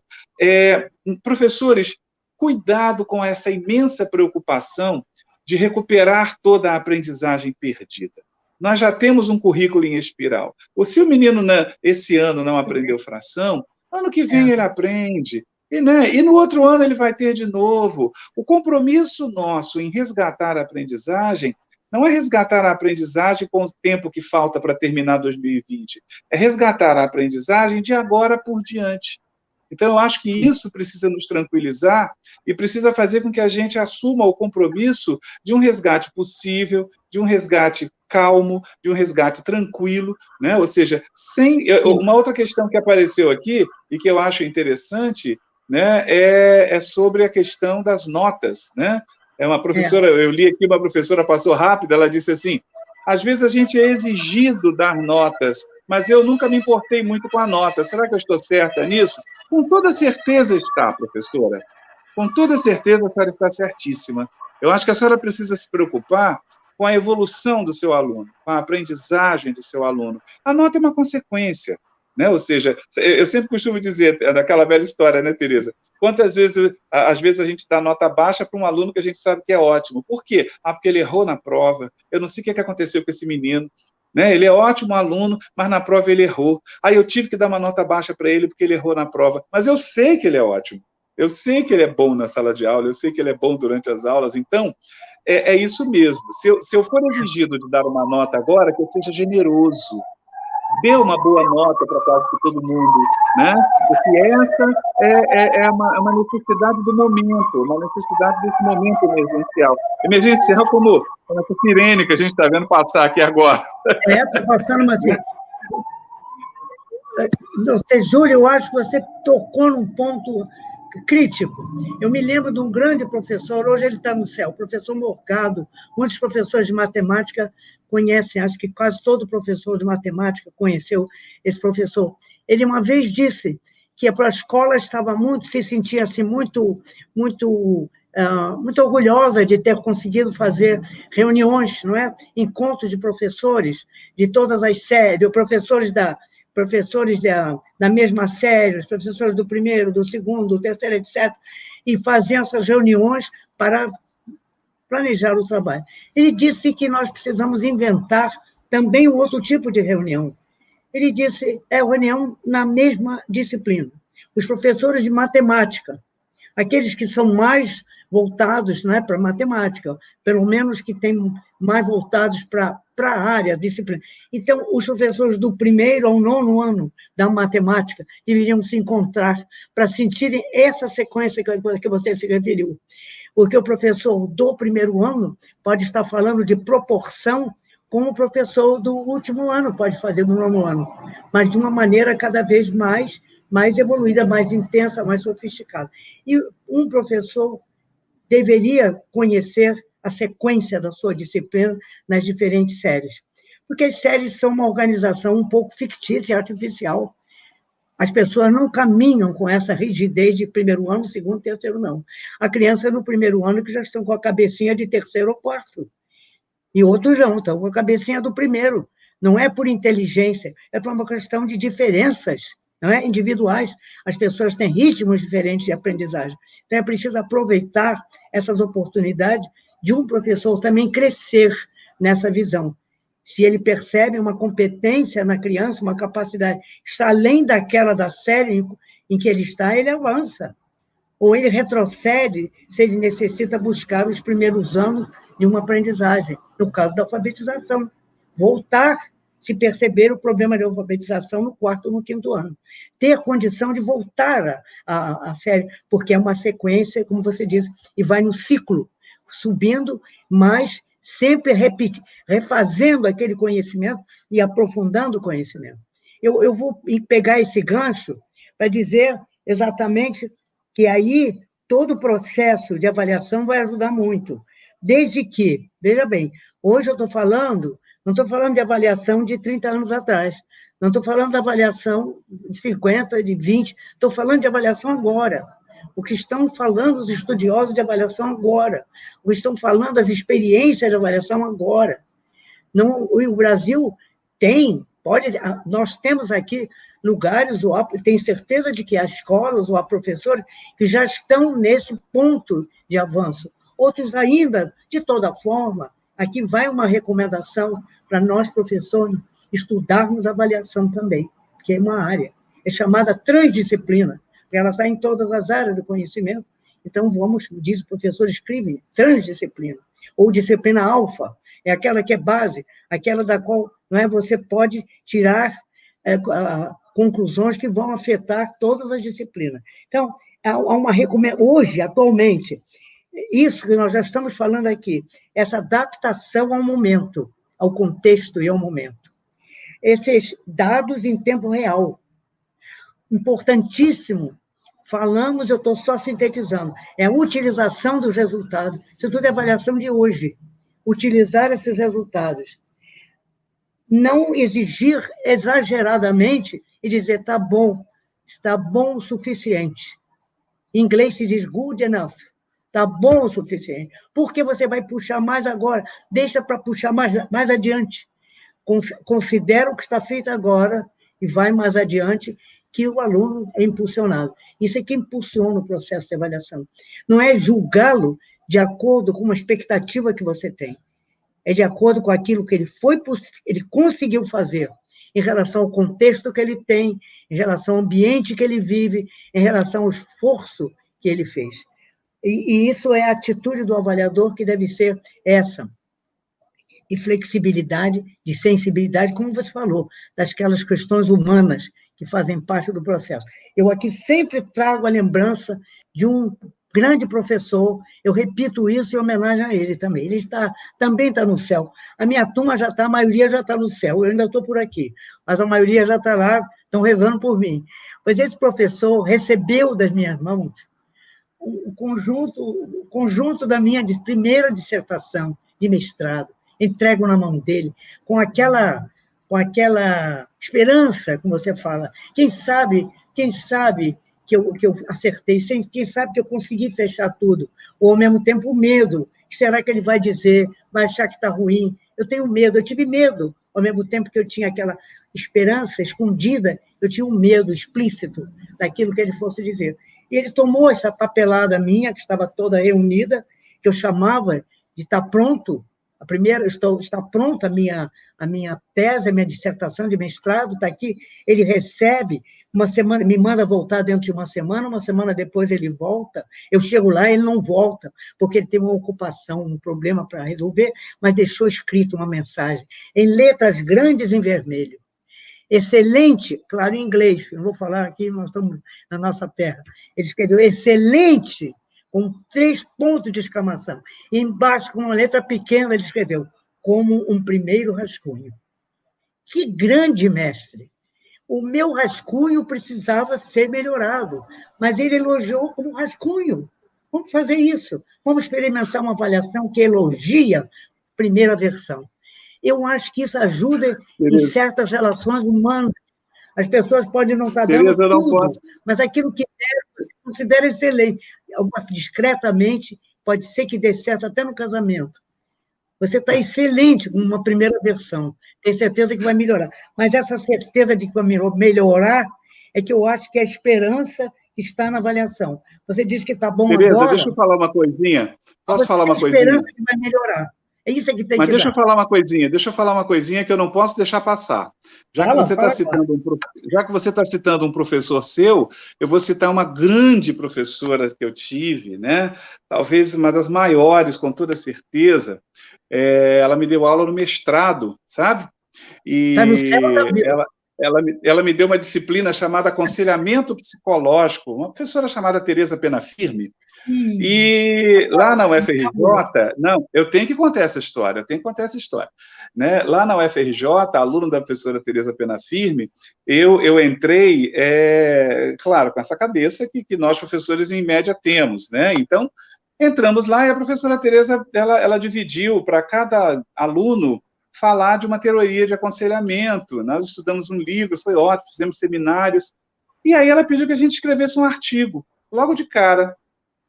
Professores, cuidado com essa imensa preocupação de recuperar toda a aprendizagem perdida. Nós já temos um currículo em espiral. Ou se o menino, esse ano, não aprendeu fração, ano que vem ele aprende. E no outro ano ele vai ter de novo. O compromisso nosso em resgatar a aprendizagem não é resgatar a aprendizagem com o tempo que falta para terminar 2020. É resgatar a aprendizagem de agora por diante. Então, eu acho que isso precisa nos tranquilizar e precisa fazer com que a gente assuma o compromisso de um resgate possível, de um resgate calmo, de um resgate tranquilo, né? Ou seja, uma outra questão que apareceu aqui e que eu acho interessante, né, é sobre a questão das notas, né? Uma professora, eu li aqui, uma professora passou rápido, ela disse assim, às vezes a gente é exigido dar notas, mas eu nunca me importei muito com a nota. Será que eu estou certa nisso? Com toda certeza está, professora. Com toda certeza a senhora está certíssima. Eu acho que a senhora precisa se preocupar com a evolução do seu aluno, com a aprendizagem do seu aluno. A nota é uma consequência, né? Ou seja, eu sempre costumo dizer, daquela velha história, né, Tereza? Quantas vezes, às vezes, a gente dá nota baixa para um aluno que a gente sabe que é ótimo. Por quê? Porque ele errou na prova. Eu não sei o que aconteceu com esse menino. Né? Ele é ótimo aluno, mas na prova ele errou. Aí eu tive que dar uma nota baixa para ele porque ele errou na prova. Mas eu sei que ele é ótimo. Eu sei que ele é bom na sala de aula, eu sei que ele é bom durante as aulas. Então, é isso mesmo. Se eu for exigido de dar uma nota agora, que eu seja generoso. Dê uma boa nota para quase todo mundo, né? Porque essa é uma necessidade do momento, uma necessidade desse momento emergencial. Emergencial como essa sirene que a gente está vendo passar aqui agora. Está passando uma... Júlio, eu acho que você tocou num ponto crítico. Eu me lembro de um grande professor, hoje ele está no céu, o professor Morgado. Muitos professores de matemática conhecem, acho que quase todo professor de matemática conheceu esse professor. Ele uma vez disse que a escola estava se sentia assim, muito orgulhosa de ter conseguido fazer reuniões, não é? Encontros de professores de todas as séries, de professores da mesma série, os professores do primeiro, do segundo, do terceiro, etc., e faziam essas reuniões para planejar o trabalho. Ele disse que nós precisamos inventar também um outro tipo de reunião. Ele disse, reunião na mesma disciplina. Os professores de matemática, aqueles que são mais voltados, não é, para matemática, pelo menos que têm mais voltados para a área, disciplina. Então, os professores do primeiro ao 9º ano da matemática deveriam se encontrar para sentirem essa sequência que você se referiu. Porque o professor do primeiro ano pode estar falando de proporção, como o professor do último ano pode fazer no 9º ano, mas de uma maneira cada vez mais evoluída, mais intensa, mais sofisticada. E um professor deveria conhecer a sequência da sua disciplina nas diferentes séries, porque as séries são uma organização um pouco fictícia e artificial. As pessoas não caminham com essa rigidez de primeiro ano, segundo, terceiro, não. A criança no primeiro ano que já estão com a cabecinha de terceiro ou quarto, e outros não, estão com a cabecinha do primeiro. Não é por inteligência, é por uma questão de diferenças, não é? Individuais. As pessoas têm ritmos diferentes de aprendizagem. Então, é preciso aproveitar essas oportunidades de um professor também crescer nessa visão. Se ele percebe uma competência na criança, uma capacidade, está além daquela da série em que ele está, ele avança. Ou ele retrocede se ele necessita buscar os primeiros anos de uma aprendizagem, no caso da alfabetização. Voltar, se perceber o problema de alfabetização no 4º ou no 5º ano. Ter condição de voltar à série, porque é uma sequência, como você disse, e vai no ciclo, subindo, mas sempre refazendo aquele conhecimento e aprofundando o conhecimento. Eu vou pegar esse gancho para dizer exatamente que aí todo o processo de avaliação vai ajudar muito, desde que, veja bem, hoje eu estou falando, não estou falando de avaliação de 30 anos atrás, não estou falando de avaliação de 50, de 20, estou falando de avaliação agora. O que estão falando os estudiosos de avaliação agora, o que estão falando as experiências de avaliação agora. Não, o Brasil nós temos aqui lugares, tenho certeza de que há escolas ou há professores que já estão nesse ponto de avanço. Outros ainda, de toda forma, aqui vai uma recomendação para nós, professores, estudarmos avaliação também, que é uma área, é chamada transdisciplina, ela está em todas as áreas do conhecimento, então diz o professor, escreve transdisciplina, ou disciplina alfa, é aquela que é base, aquela da qual você pode tirar conclusões que vão afetar todas as disciplinas. Então, há uma recomendação, hoje, atualmente, isso que nós já estamos falando aqui, essa adaptação ao momento, ao contexto e ao momento. Esses dados em tempo real, importantíssimo, falamos, eu estou só sintetizando, é a utilização dos resultados, isso tudo é avaliação de hoje, utilizar esses resultados. Não exigir exageradamente e dizer, está bom o suficiente. Em inglês se diz good enough, está bom o suficiente. Porque você vai puxar mais agora, deixa para puxar mais adiante. Considera o que está feito agora e vai mais adiante, que o aluno é impulsionado. Isso é que impulsiona o processo de avaliação. Não é julgá-lo de acordo com uma expectativa que você tem. É de acordo com aquilo que ele conseguiu fazer, em relação ao contexto que ele tem, em relação ao ambiente que ele vive, em relação ao esforço que ele fez. E isso é a atitude do avaliador que deve ser essa, de flexibilidade, de sensibilidade, como você falou, daquelas questões humanas que fazem parte do processo. Eu aqui sempre trago a lembrança de um grande professor, eu repito isso em homenagem a ele também. Ele também está no céu. A minha turma já está, a maioria já está no céu, eu ainda estou por aqui, mas a maioria já está lá, estão rezando por mim. Pois esse professor recebeu das minhas mãos o conjunto da minha primeira dissertação de mestrado, entrego na mão dele, com aquela esperança, como você fala, quem sabe que eu acertei, quem sabe que eu consegui fechar tudo, ou ao mesmo tempo o medo, será que ele vai dizer, vai achar que está ruim? Eu tenho medo, eu tive medo, ao mesmo tempo que eu tinha aquela esperança escondida, eu tinha um medo explícito daquilo que ele fosse dizer. E ele tomou essa papelada minha, que estava toda reunida, que eu chamava de estar pronto, está pronta a minha tese, a minha dissertação de mestrado, está aqui, ele recebe, uma semana, me manda voltar dentro de uma semana depois ele volta, eu chego lá, ele não volta, porque ele tem uma ocupação, um problema para resolver, mas deixou escrito uma mensagem, em letras grandes em vermelho. Excelente, claro, em inglês, não vou falar aqui, nós estamos na nossa terra. Ele escreveu excelente, com 3 pontos de exclamação. E embaixo, com uma letra pequena, ele escreveu, como um primeiro rascunho. Que grande mestre! O meu rascunho precisava ser melhorado, mas ele elogiou como rascunho. Vamos fazer isso. Vamos experimentar uma avaliação que elogia a primeira versão. Eu acho que isso ajuda em certas relações humanas. As pessoas podem não estar dando tudo, mas aquilo que der, você considera excelente. Discretamente, pode ser que dê certo até no casamento. Você está excelente com uma primeira versão, tem certeza que vai melhorar. Mas essa certeza de que vai melhorar é que eu acho que é a esperança que está na avaliação. Você diz que está bom Tereza, agora... deixa eu falar uma coisinha. Posso falar uma coisinha? Esperança que vai melhorar. É isso que tem Mas que deixa dar. eu falar uma coisinha que eu não posso deixar passar. Já que você está citando um professor seu, eu vou citar uma grande professora que eu tive, né? Talvez uma das maiores, com toda certeza. Ela me deu aula no mestrado, sabe? E Tá no céu, ela me deu uma disciplina chamada aconselhamento psicológico, uma professora chamada Tereza Penafirme. E lá na UFRJ, não, eu tenho que contar essa história, né? Lá na UFRJ, aluno da professora Tereza Penafirme, eu entrei, claro, com essa cabeça que nós professores, em média, temos, né? Então, entramos lá e a professora Tereza, ela dividiu para cada aluno falar de uma teoria de aconselhamento. Nós estudamos um livro, foi ótimo, fizemos seminários, e aí ela pediu que a gente escrevesse um artigo, logo de cara.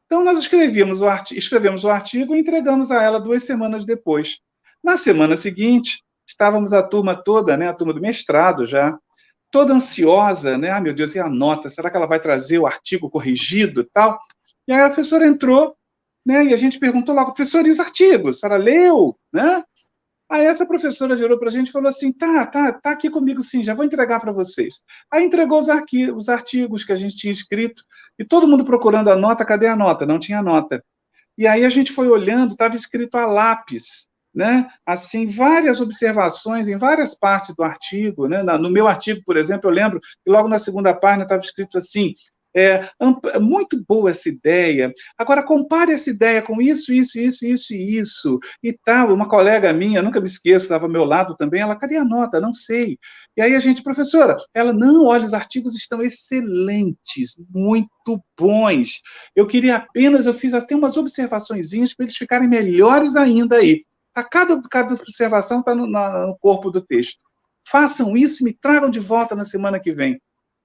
Então, nós escrevemos o artigo e entregamos a ela 2 semanas depois. Na semana seguinte, estávamos a turma toda, né, a turma do mestrado já, toda ansiosa, né, meu Deus, e a nota? Será que ela vai trazer o artigo corrigido e tal? E aí a professora entrou, né, e a gente perguntou logo, professora, e os artigos? A senhora leu? Né? Aí essa professora virou para a gente e falou assim, tá aqui comigo sim, já vou entregar para vocês. Aí entregou os artigos que a gente tinha escrito, e todo mundo procurando a nota, cadê a nota? Não tinha nota. E aí a gente foi olhando, estava escrito a lápis, né? Assim, várias observações em várias partes do artigo, né? No meu artigo, por exemplo, eu lembro que logo na segunda página estava escrito assim, muito boa essa ideia, agora compare essa ideia com isso, e tal. Uma colega minha, nunca me esqueço, estava ao meu lado também, ela, cadê a nota? Não sei. E aí a gente, professora, ela, não, olha, os artigos estão excelentes, muito bons. Eu fiz até umas observaçõezinhas para eles ficarem melhores ainda aí. Cada observação está no corpo do texto. Façam isso e me tragam de volta na semana que vem.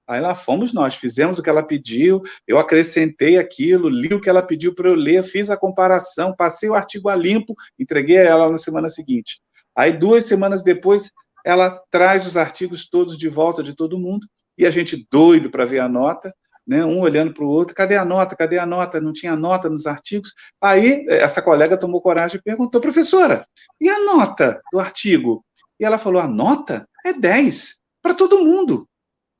Aí lá fomos nós, fizemos o que ela pediu, eu acrescentei aquilo, li o que ela pediu para eu ler, fiz a comparação, passei o artigo a limpo, entreguei a ela na semana seguinte. Aí 2 semanas depois, ela traz os artigos todos de volta de todo mundo, e a gente doido para ver a nota, né, um olhando para o outro, cadê a nota? Cadê a nota? Não tinha nota nos artigos. Aí essa colega tomou coragem e perguntou, professora, e a nota do artigo? E ela falou, a nota é 10, para todo mundo.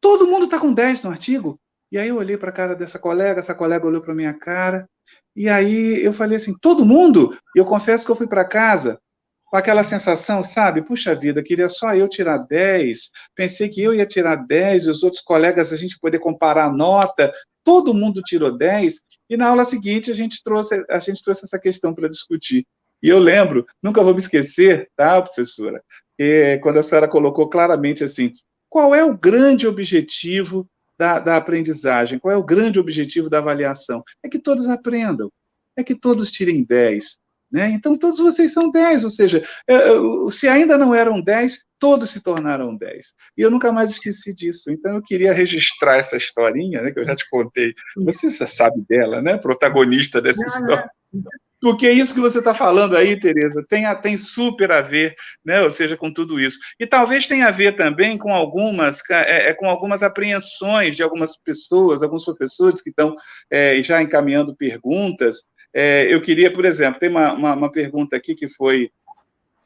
Todo mundo está com 10 no artigo. E aí eu olhei para a cara dessa colega, essa colega olhou para a minha cara, e aí eu falei assim, todo mundo? E eu confesso que eu fui para casa com aquela sensação, sabe, puxa vida, queria só eu tirar 10, pensei que eu ia tirar 10, e os outros colegas, a gente poder comparar a nota, todo mundo tirou 10, e na aula seguinte a gente trouxe essa questão para discutir. E eu lembro, nunca vou me esquecer, tá, professora, quando a senhora colocou claramente assim, qual é o grande objetivo da aprendizagem? Qual é o grande objetivo da avaliação? É que todos aprendam, é que todos tirem 10. Né? Então, todos vocês são 10, ou seja, se ainda não eram 10, todos se tornaram 10. E eu nunca mais esqueci disso. Então, eu queria registrar essa historinha, né, que eu já te contei. Você já sabe dela, né? Protagonista dessa história. Porque é isso que você está falando aí, Tereza, tem super a ver, né? Ou seja, com tudo isso. E talvez tenha a ver também com algumas apreensões de algumas pessoas, alguns professores que estão já encaminhando perguntas. Eu queria, por exemplo, tem uma pergunta aqui que foi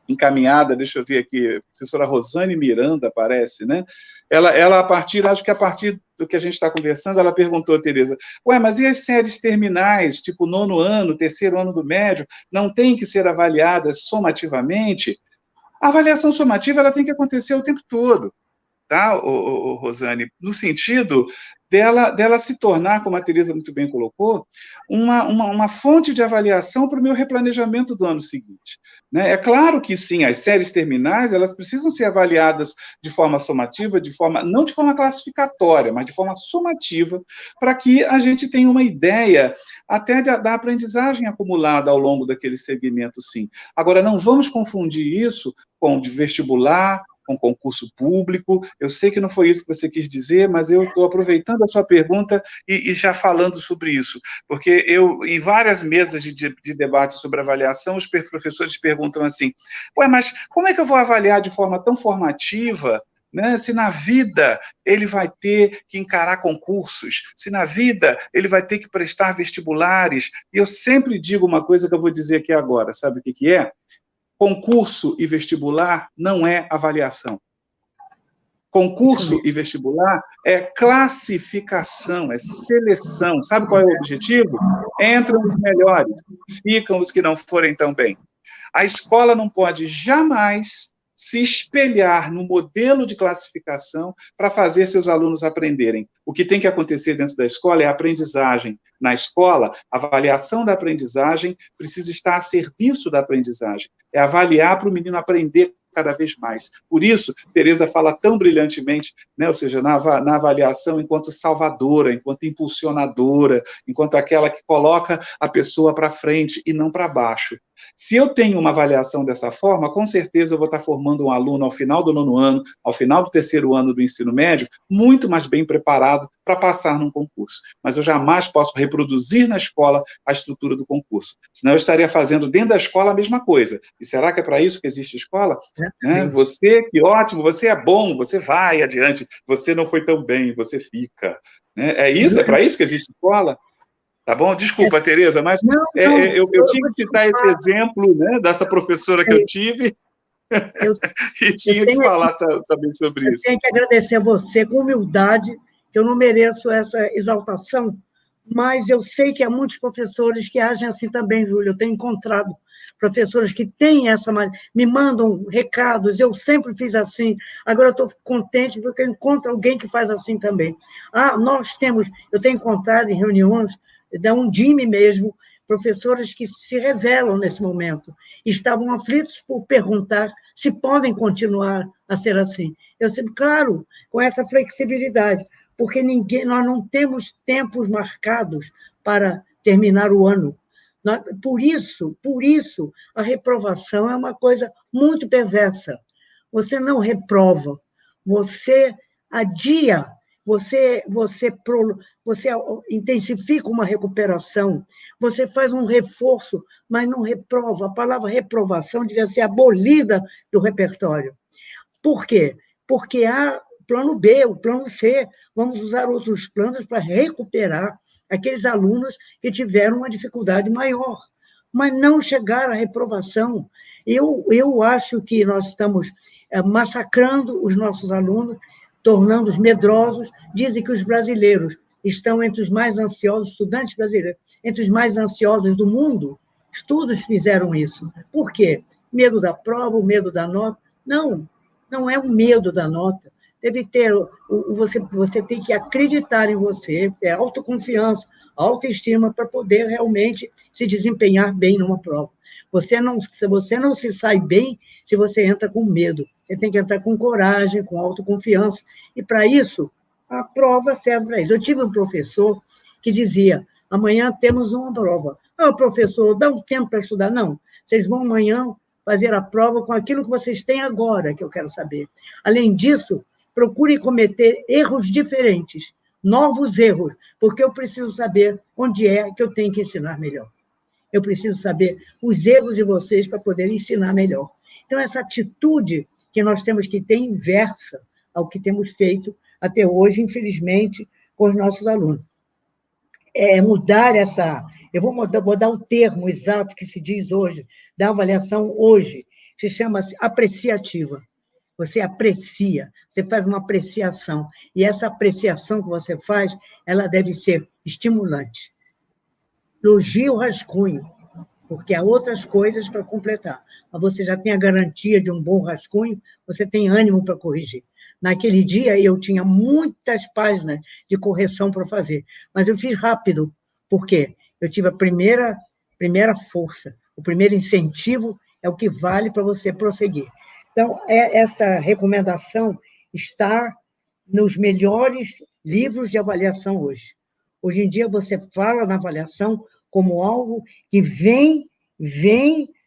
encaminhada, deixa eu ver aqui, a professora Rosane Miranda, parece, né? Ela acho que a partir do que a gente está conversando, ela perguntou, Tereza, mas e as séries terminais, tipo 9º ano, 3º ano do médio, não tem que ser avaliadas somativamente? A avaliação somativa, ela tem que acontecer o tempo todo, tá, Rosane? No sentido dela se tornar, como a Tereza muito bem colocou, uma fonte de avaliação para o meu replanejamento do ano seguinte. Né? É claro que sim, as séries terminais, elas precisam ser avaliadas de forma somativa, não de forma classificatória, mas de forma somativa, para que a gente tenha uma ideia até da aprendizagem acumulada ao longo daquele segmento, sim. Agora, não vamos confundir isso com de vestibular, com concurso público. Eu sei que não foi isso que você quis dizer, mas eu estou aproveitando a sua pergunta e já falando sobre isso, porque em várias mesas de debate sobre avaliação, os professores perguntam assim, mas como é que eu vou avaliar de forma tão formativa, né, se na vida ele vai ter que encarar concursos, se na vida ele vai ter que prestar vestibulares? E eu sempre digo uma coisa que eu vou dizer aqui agora, sabe o que é? Concurso e vestibular não é avaliação. Concurso e vestibular é classificação, é seleção. Sabe qual é o objetivo? Entram os melhores, ficam os que não forem tão bem. A escola não pode jamais se espelhar no modelo de classificação para fazer seus alunos aprenderem. O que tem que acontecer dentro da escola é a aprendizagem. Na escola, a avaliação da aprendizagem precisa estar a serviço da aprendizagem. É avaliar para o menino aprender cada vez mais. Por isso, Tereza fala tão brilhantemente, né, ou seja, na avaliação enquanto salvadora, enquanto impulsionadora, enquanto aquela que coloca a pessoa para frente e não para baixo. Se eu tenho uma avaliação dessa forma, com certeza eu vou estar formando um aluno ao final do 9º ano, ao final do 3º ano do ensino médio, muito mais bem preparado para passar num concurso. Mas eu jamais posso reproduzir na escola a estrutura do concurso. Senão eu estaria fazendo dentro da escola a mesma coisa. E será que é para isso que existe escola? Né? Você, que ótimo, você é bom, você vai adiante. Você não foi tão bem, você fica. Né? É para isso que existe escola? Tá bom? Desculpa, Tereza, mas eu tinha que citar esse exemplo, né, dessa professora que eu tive e tinha que falar também sobre isso. Eu tenho que agradecer a você com humildade, que eu não mereço essa exaltação, mas eu sei que há muitos professores que agem assim também, Júlia. Eu tenho encontrado professores que têm me mandam recados, eu sempre fiz assim, agora eu estou contente porque eu encontro alguém que faz assim também. Eu tenho encontrado em reuniões da Undime mesmo, professores que se revelam nesse momento, estavam aflitos por perguntar se podem continuar a ser assim. Eu sempre, claro, com essa flexibilidade, porque nós não temos tempos marcados para terminar o ano. Por isso, a reprovação é uma coisa muito perversa. Você não reprova, você adia, você intensifica uma recuperação, você faz um reforço, mas não reprova. A palavra reprovação devia ser abolida do repertório. Por quê? Porque há o plano B, o plano C, vamos usar outros planos para recuperar aqueles alunos que tiveram uma dificuldade maior, mas não chegar à reprovação. Eu acho que nós estamos massacrando os nossos alunos, tornando-os medrosos. Dizem que os brasileiros estão entre os mais ansiosos, estudantes brasileiros, entre os mais ansiosos do mundo. Estudos fizeram isso. Por quê? Medo da prova, o medo da nota? Não, não é o medo da nota. Deve ter, você tem que acreditar em você, ter autoconfiança, autoestima para poder realmente se desempenhar bem numa prova. Você não se sai bem se você entra com medo. Você tem que entrar com coragem, com autoconfiança. E, para isso, a prova serve para isso. Eu tive um professor que dizia, amanhã temos uma prova. Professor, dá um tempo para estudar. Não, vocês vão amanhã fazer a prova com aquilo que vocês têm agora, que eu quero saber. Além disso, procurem cometer erros diferentes, novos erros, porque eu preciso saber onde é que eu tenho que ensinar melhor. Eu preciso saber os erros de vocês para poder ensinar melhor. Então, essa atitude que nós temos que ter inversa ao que temos feito até hoje, infelizmente, com os nossos alunos. Mudar essa... Eu vou dar um termo exato que se diz hoje, da avaliação hoje, se chama-se apreciativa. Você aprecia, você faz uma apreciação, e essa apreciação que você faz, ela deve ser estimulante. Elogie o rascunho, porque há outras coisas para completar. Mas você já tem a garantia de um bom rascunho, você tem ânimo para corrigir. Naquele dia, eu tinha muitas páginas de correção para fazer, mas eu fiz rápido. Por quê? Eu tive a primeira força, o primeiro incentivo é o que vale para você prosseguir. Então, essa recomendação está nos melhores livros de avaliação hoje. Hoje em dia, você fala na avaliação como algo que vem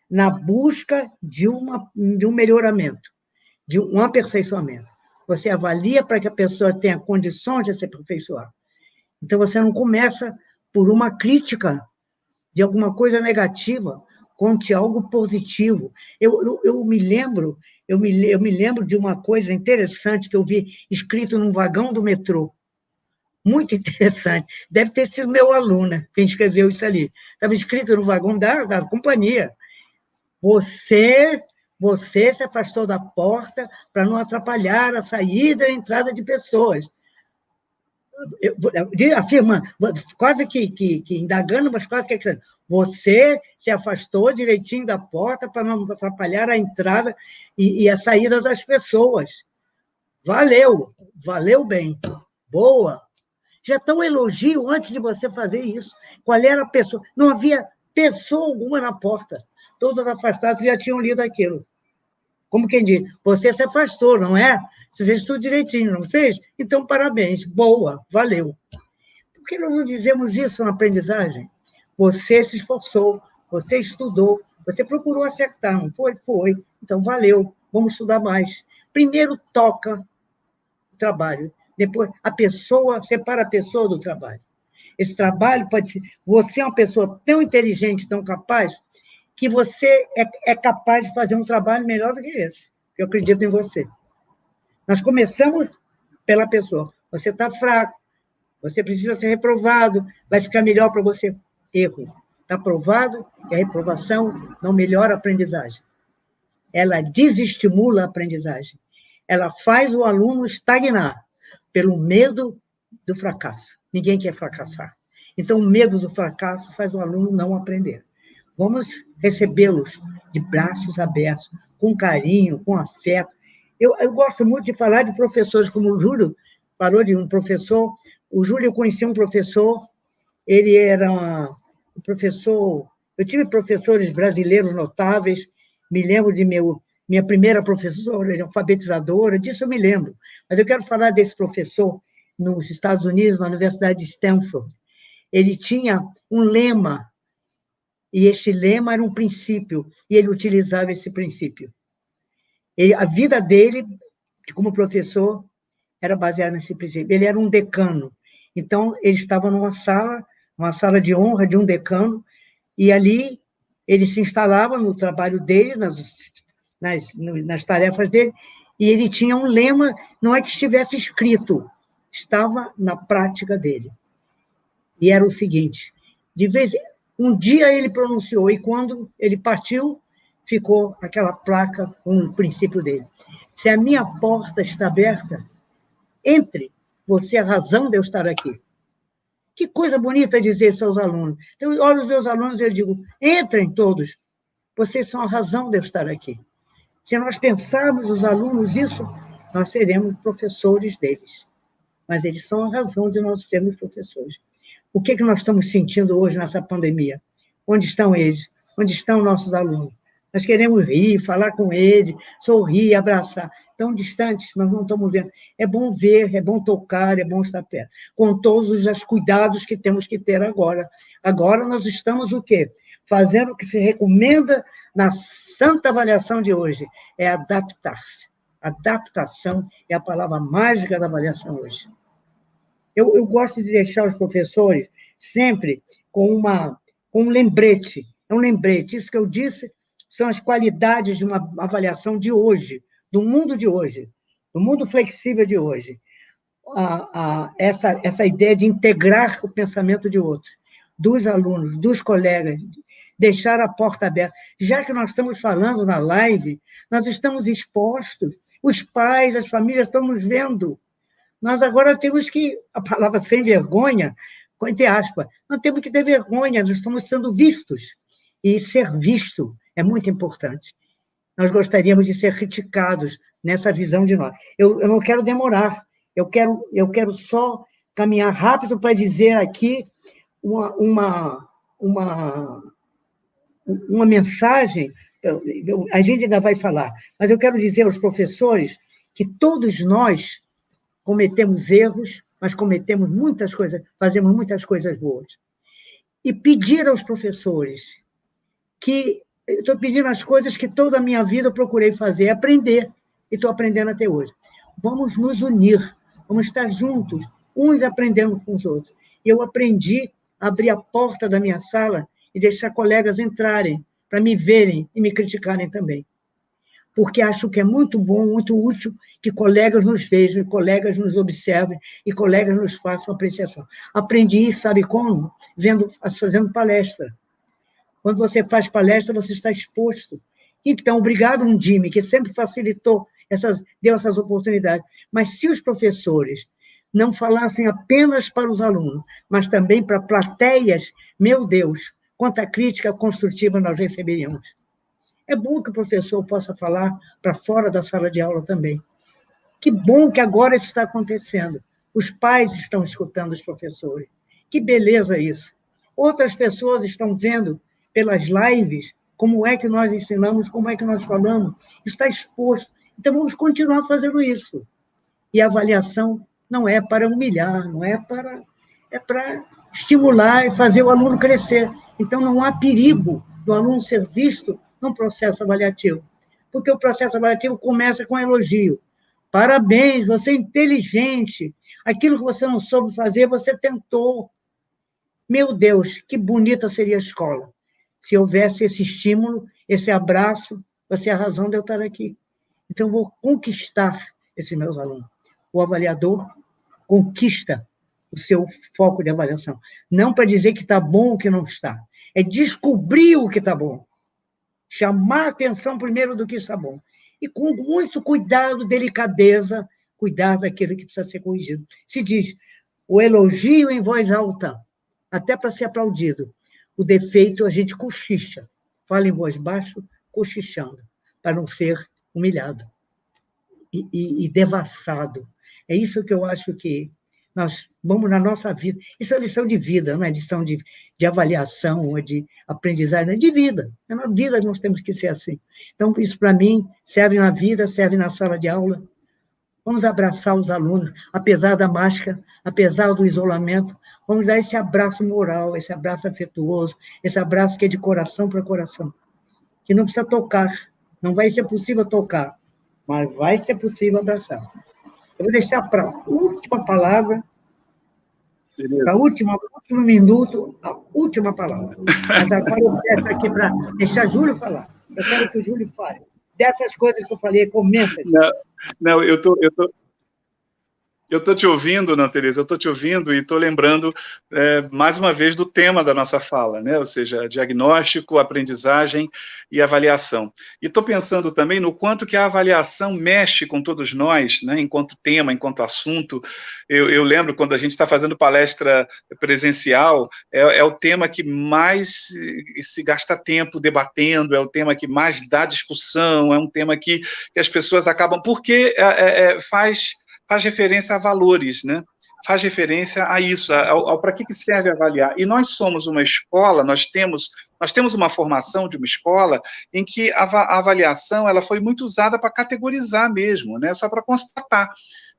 na busca de um melhoramento, de um aperfeiçoamento. Você avalia para que a pessoa tenha condições de se aperfeiçoar. Então, você não começa por uma crítica de alguma coisa negativa, conte algo positivo. Eu me lembro de uma coisa interessante que eu vi escrito num vagão do metrô. Muito interessante. Deve ter sido meu aluno quem escreveu isso ali. Estava escrito no vagão da companhia. Você se afastou da porta para não atrapalhar a saída e a entrada de pessoas. Afirma, quase que indagando, mas quase que acreditando. Você se afastou direitinho da porta para não atrapalhar a entrada e a saída das pessoas. Valeu bem. Boa. Já está um elogio antes de você fazer isso. Qual era a pessoa? Não havia pessoa alguma na porta. Todos afastados já tinham lido aquilo. Como quem diz, você se afastou, não é? Você fez tudo direitinho, não fez? Então, parabéns. Boa, valeu. Por que nós não dizemos isso na aprendizagem? Você se esforçou, você estudou, você procurou acertar, não foi? Foi. Então, valeu, vamos estudar mais. Primeiro, toca o trabalho. Depois, separa a pessoa do trabalho. Esse trabalho pode ser... Você é uma pessoa tão inteligente, tão capaz, que você é capaz de fazer um trabalho melhor do que esse. Eu acredito em você. Nós começamos pela pessoa. Você está fraco, você precisa ser reprovado, vai ficar melhor para você. Erro. Está provado que a reprovação não melhora a aprendizagem. Ela desestimula a aprendizagem. Ela faz o aluno estagnar pelo medo do fracasso. Ninguém quer fracassar. Então, o medo do fracasso faz o aluno não aprender. Vamos recebê-los de braços abertos, com carinho, com afeto. Eu gosto muito de falar de professores, como o Júlio falou de um professor. O Júlio, eu conheci um professor, ele era um professor... Eu tive professores brasileiros notáveis, me lembro de minha primeira professora, alfabetizadora, disso eu me lembro. Mas eu quero falar desse professor nos Estados Unidos, na Universidade de Stanford. Ele tinha um lema, e este lema era um princípio, e ele utilizava esse princípio. A vida dele, como professor, era baseada nesse princípio. Ele era um decano, então ele estava numa sala de honra de um decano, e ali ele se instalava no trabalho dele, nas tarefas dele, e ele tinha um lema, não é que estivesse escrito, estava na prática dele. E era o seguinte, um dia ele pronunciou, e quando ele partiu, ficou aquela placa com o princípio dele. Se a minha porta está aberta, entre, você é a razão de eu estar aqui. Que coisa bonita dizer isso aos alunos. Então, eu olho os meus alunos e eu digo, entrem todos, vocês são a razão de eu estar aqui. Se nós pensarmos os alunos isso, nós seremos professores deles. Mas eles são a razão de nós sermos professores. O que nós estamos sentindo hoje nessa pandemia? Onde estão eles? Onde estão nossos alunos? Nós queremos rir, falar com eles, sorrir, abraçar. Tão distantes, nós não estamos vendo. É bom ver, é bom tocar, é bom estar perto. Com todos os cuidados que temos que ter agora. Agora nós estamos o quê? Fazendo o que se recomenda na santa avaliação de hoje, é adaptar-se. Adaptação é a palavra mágica da avaliação hoje. Eu gosto de deixar os professores sempre com um lembrete. É um lembrete. Isso que eu disse são as qualidades de uma avaliação de hoje, do mundo de hoje, do mundo flexível de hoje. Essa ideia de integrar o pensamento de outros, dos alunos, dos colegas, deixar a porta aberta. Já que nós estamos falando na live, nós estamos expostos, os pais, as famílias estão nos vendo. Nós agora temos que, a palavra sem vergonha, entre aspas, nós temos que ter vergonha, nós estamos sendo vistos. E ser visto é muito importante. Nós gostaríamos de ser criticados nessa visão de nós. Eu não quero demorar, eu quero só caminhar rápido para dizer aqui uma mensagem, a gente ainda vai falar, mas eu quero dizer aos professores que todos nós cometemos erros, mas cometemos muitas coisas, fazemos muitas coisas boas. E pedir aos professores que... Eu estou pedindo as coisas que toda a minha vida eu procurei fazer, aprender, e estou aprendendo até hoje. Vamos nos unir, vamos estar juntos, uns aprendendo com os outros. Eu aprendi a abrir a porta da minha sala e deixar colegas entrarem, para me verem e me criticarem também. Porque acho que é muito bom, muito útil que colegas nos vejam, colegas nos observem e colegas nos façam apreciação. Aprendi, sabe como? Fazendo palestra. Quando você faz palestra, você está exposto. Então, obrigado, Undime, que sempre facilitou, deu essas oportunidades. Mas se os professores não falassem apenas para os alunos, mas também para plateias, meu Deus, quanta crítica construtiva nós receberíamos. É bom que o professor possa falar para fora da sala de aula também. Que bom que agora isso está acontecendo. Os pais estão escutando os professores. Que beleza isso. Outras pessoas estão vendo pelas lives como é que nós ensinamos, como é que nós falamos. Está exposto. Então, vamos continuar fazendo isso. E a avaliação não é para humilhar, não é para... É para estimular e fazer o aluno crescer. Então, não há perigo do aluno ser visto num processo avaliativo. Porque o processo avaliativo começa com elogio. Parabéns, você é inteligente. Aquilo que você não soube fazer, você tentou. Meu Deus, que bonita seria a escola se houvesse esse estímulo, esse abraço, você é a razão de eu estar aqui. Então, vou conquistar esses meus alunos. O avaliador conquista o seu foco de avaliação. Não para dizer que está bom ou que não está. É descobrir o que está bom. Chamar a atenção primeiro do que está bom. E com muito cuidado, delicadeza, cuidar daquilo que precisa ser corrigido. Se diz, o elogio em voz alta, até para ser aplaudido. O defeito a gente cochicha. Fala em voz baixa, cochichando, para não ser humilhado e devassado. É isso que eu acho que nós vamos na nossa vida. Isso é lição de vida, não é lição de avaliação ou de aprendizagem, é de vida. É na vida que nós temos que ser assim. Então, isso, para mim, serve na vida, serve na sala de aula. Vamos abraçar os alunos, apesar da máscara, apesar do isolamento. Vamos dar esse abraço moral, esse abraço afetuoso, esse abraço que é de coração para coração. Que não precisa tocar, não vai ser possível tocar, mas vai ser possível abraçar. Eu vou deixar para a última palavra, para o último minuto, a última palavra. Mas agora eu peço aqui para deixar Júlio falar. Eu quero que o Júlio fale. Dessas coisas que eu falei, comenta. Não, eu tô... Eu estou te ouvindo, Ana Tereza, eu estou te ouvindo e estou lembrando, mais uma vez, do tema da nossa fala, né? Ou seja, diagnóstico, aprendizagem e avaliação. E estou pensando também no quanto que a avaliação mexe com todos nós, né? Enquanto tema, enquanto assunto. Eu lembro quando a gente está fazendo palestra presencial, é o tema que mais se gasta tempo debatendo, é o tema que mais dá discussão, é um tema que as pessoas acabam, porque faz referência a valores, né? Faz referência a isso, ao para que serve avaliar. E nós somos uma escola, nós temos uma formação de uma escola em que a avaliação ela foi muito usada para categorizar mesmo, né? Só para constatar.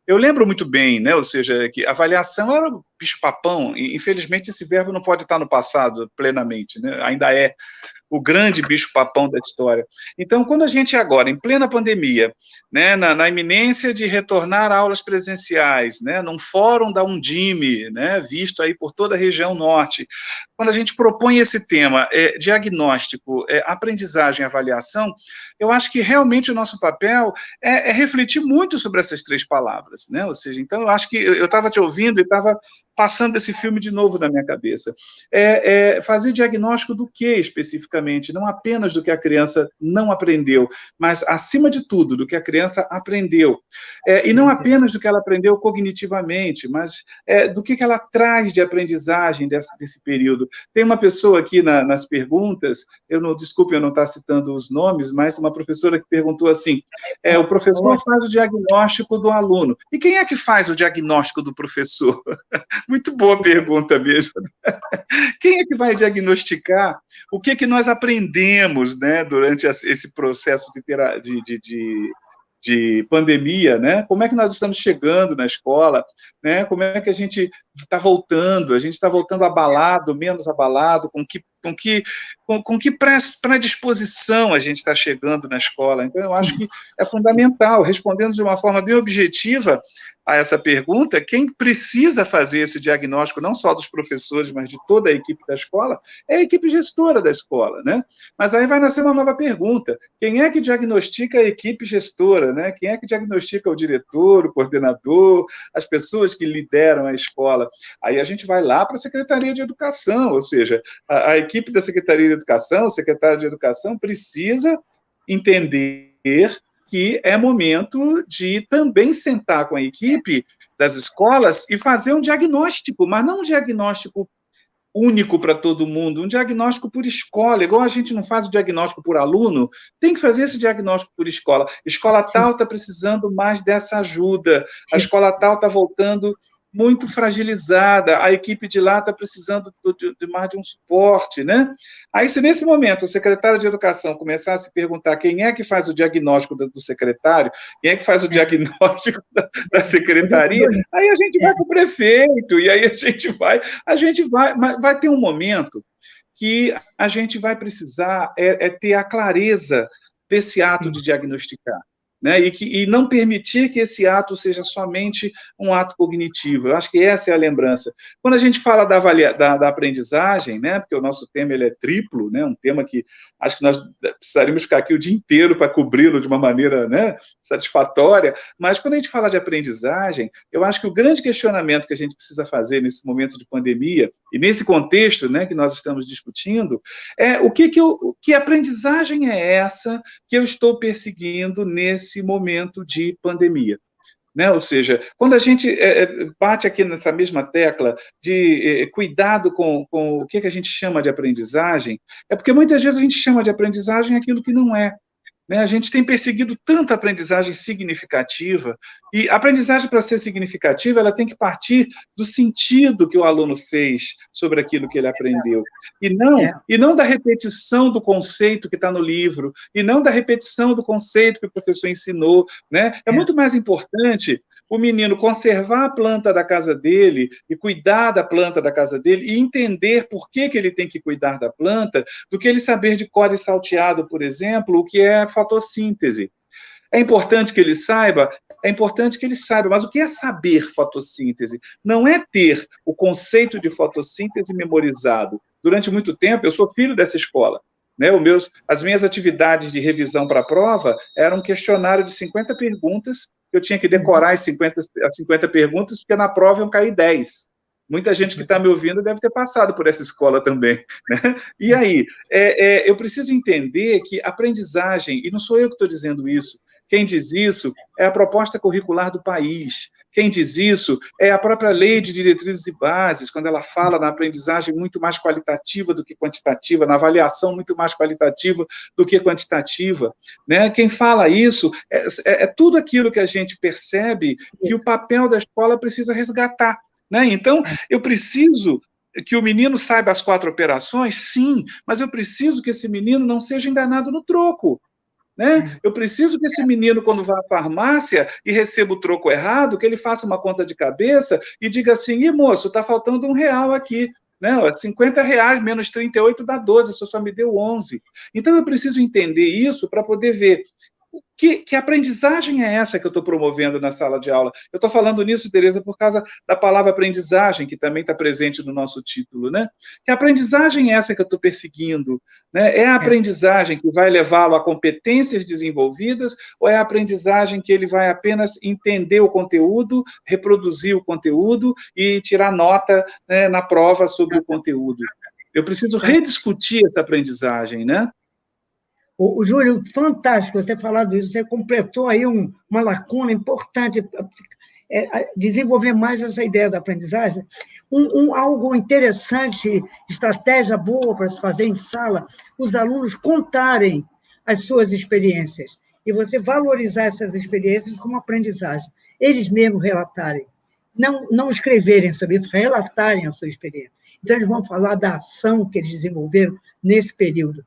Eu lembro muito bem, né? Ou seja, que avaliação era o bicho-papão, e infelizmente esse verbo não pode estar no passado plenamente, né? Ainda é o grande bicho-papão da história. Então, quando a gente agora, em plena pandemia, né, na iminência de retornar a aulas presenciais, né, num fórum da Undime, né, visto aí por toda a região norte, quando a gente propõe esse tema, diagnóstico, aprendizagem e avaliação, eu acho que realmente o nosso papel é refletir muito sobre essas três palavras, né, ou seja, então eu acho que eu estava te ouvindo e estava passando esse filme de novo na minha cabeça. Fazer diagnóstico do que especificamente? Não apenas do que a criança não aprendeu, mas, acima de tudo, do que a criança aprendeu. E não apenas do que ela aprendeu cognitivamente, mas do que ela traz de aprendizagem desse período. Tem uma pessoa aqui nas perguntas, desculpe eu não estar citando os nomes, mas uma professora que perguntou assim, o professor faz o diagnóstico do aluno. E quem é que faz o diagnóstico do professor? Muito boa pergunta mesmo. Quem é que vai diagnosticar o que nós aprendemos, né, durante esse processo de pandemia, né? Como é que nós estamos chegando na escola, né? Como é que a gente está voltando? A gente está voltando abalado, menos abalado, com que predisposição a gente está chegando na escola? Então, eu acho que é fundamental, respondendo de uma forma bem objetiva a essa pergunta, quem precisa fazer esse diagnóstico, não só dos professores, mas de toda a equipe da escola, é a equipe gestora da escola, né? Mas aí vai nascer uma nova pergunta, quem é que diagnostica a equipe gestora, né? Quem é que diagnostica o diretor, o coordenador, as pessoas que lideram a escola? Aí a gente vai lá para a Secretaria de Educação, ou seja, a equipe da Secretaria de Educação, o secretário de Educação, precisa entender que é momento de também sentar com a equipe das escolas e fazer um diagnóstico, mas não um diagnóstico único para todo mundo, um diagnóstico por escola, igual a gente não faz o diagnóstico por aluno, tem que fazer esse diagnóstico por escola. Escola tal está precisando mais dessa ajuda, a escola tal está voltando muito fragilizada, a equipe de lá está precisando de mais de um suporte, né? Aí, se nesse momento o secretário de Educação começar a se perguntar quem é que faz o diagnóstico do secretário, quem é que faz o diagnóstico da secretaria, aí a gente vai para o prefeito, e aí a gente vai ter um momento que a gente vai precisar ter a clareza desse ato de diagnosticar. Né, e não permitir que esse ato seja somente um ato cognitivo. Eu acho que essa é a lembrança. Quando a gente fala da aprendizagem, né, porque o nosso tema ele é triplo, né, um tema que acho que nós precisaríamos ficar aqui o dia inteiro para cobri-lo de uma maneira, né, satisfatória, mas quando a gente fala de aprendizagem, eu acho que o grande questionamento que a gente precisa fazer nesse momento de pandemia, e nesse contexto, né, que nós estamos discutindo, é que aprendizagem é essa que eu estou perseguindo nesse momento de pandemia, né? Ou seja, quando a gente bate aqui nessa mesma tecla de cuidado com o que a gente chama de aprendizagem, é porque muitas vezes a gente chama de aprendizagem aquilo que não é. Né? A gente tem perseguido tanta aprendizagem significativa, e a aprendizagem, para ser significativa, ela tem que partir do sentido que o aluno fez sobre aquilo que ele aprendeu, e não da repetição do conceito que está no livro, e não da repetição do conceito que o professor ensinou. Né? É muito mais importante o menino conservar a planta da casa dele e cuidar da planta da casa dele e entender por que ele tem que cuidar da planta, do que ele saber de cor e salteado, por exemplo, o que é fotossíntese. É importante que ele saiba, mas o que é saber fotossíntese? Não é ter o conceito de fotossíntese memorizado. Durante muito tempo, eu sou filho dessa escola. Né? As minhas atividades de revisão para a prova eram um questionário de 50 perguntas, eu tinha que decorar as 50 perguntas, porque na prova iam cair 10. Muita gente que está me ouvindo deve ter passado por essa escola também, né? E aí, eu preciso entender que aprendizagem, e não sou eu que estou dizendo isso, quem diz isso é a proposta curricular do país. Quem diz isso é a própria Lei de Diretrizes e Bases, quando ela fala na aprendizagem muito mais qualitativa do que quantitativa, na avaliação muito mais qualitativa do que quantitativa, né? Quem fala isso é tudo aquilo que a gente percebe que o papel da escola precisa resgatar, né? Então, eu preciso que o menino saiba as 4 operações, sim, mas eu preciso que esse menino não seja enganado no troco. Né? Eu preciso que esse menino, quando vá à farmácia e receba o troco errado, que ele faça uma conta de cabeça e diga assim, ih, moço, está faltando R$1 aqui, né? R$50 menos 38 dá 12, você só me deu 11. Então, eu preciso entender isso para poder ver que aprendizagem é essa que eu estou promovendo na sala de aula? Eu estou falando nisso, Tereza, por causa da palavra aprendizagem, que também está presente no nosso título, né? Que aprendizagem é essa que eu estou perseguindo? Né? É a aprendizagem que vai levá-lo a competências desenvolvidas, ou é a aprendizagem que ele vai apenas entender o conteúdo, reproduzir o conteúdo e tirar nota, né, na prova sobre o conteúdo? Eu preciso rediscutir essa aprendizagem, né? O Júlio, fantástico você ter falado isso, você completou aí uma lacuna importante, desenvolver mais essa ideia da aprendizagem. Algo interessante, estratégia boa para se fazer em sala, os alunos contarem as suas experiências, e você valorizar essas experiências como aprendizagem, eles mesmos relatarem. Não escreverem sobre isso, relatarem a sua experiência. Então, eles vão falar da ação que eles desenvolveram nesse período.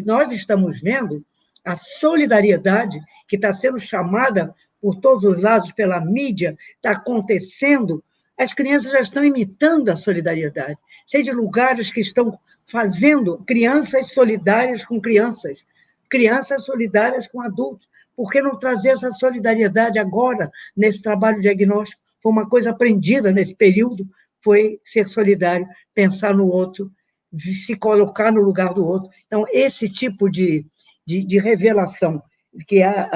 Nós estamos vendo a solidariedade que está sendo chamada por todos os lados pela mídia, está acontecendo, as crianças já estão imitando a solidariedade, seja de lugares que estão fazendo crianças solidárias com crianças solidárias com adultos. Por que não trazer essa solidariedade agora, nesse trabalho diagnóstico? Foi uma coisa aprendida nesse período, foi ser solidário, pensar no outro, se colocar no lugar do outro. Então, esse tipo de revelação, que é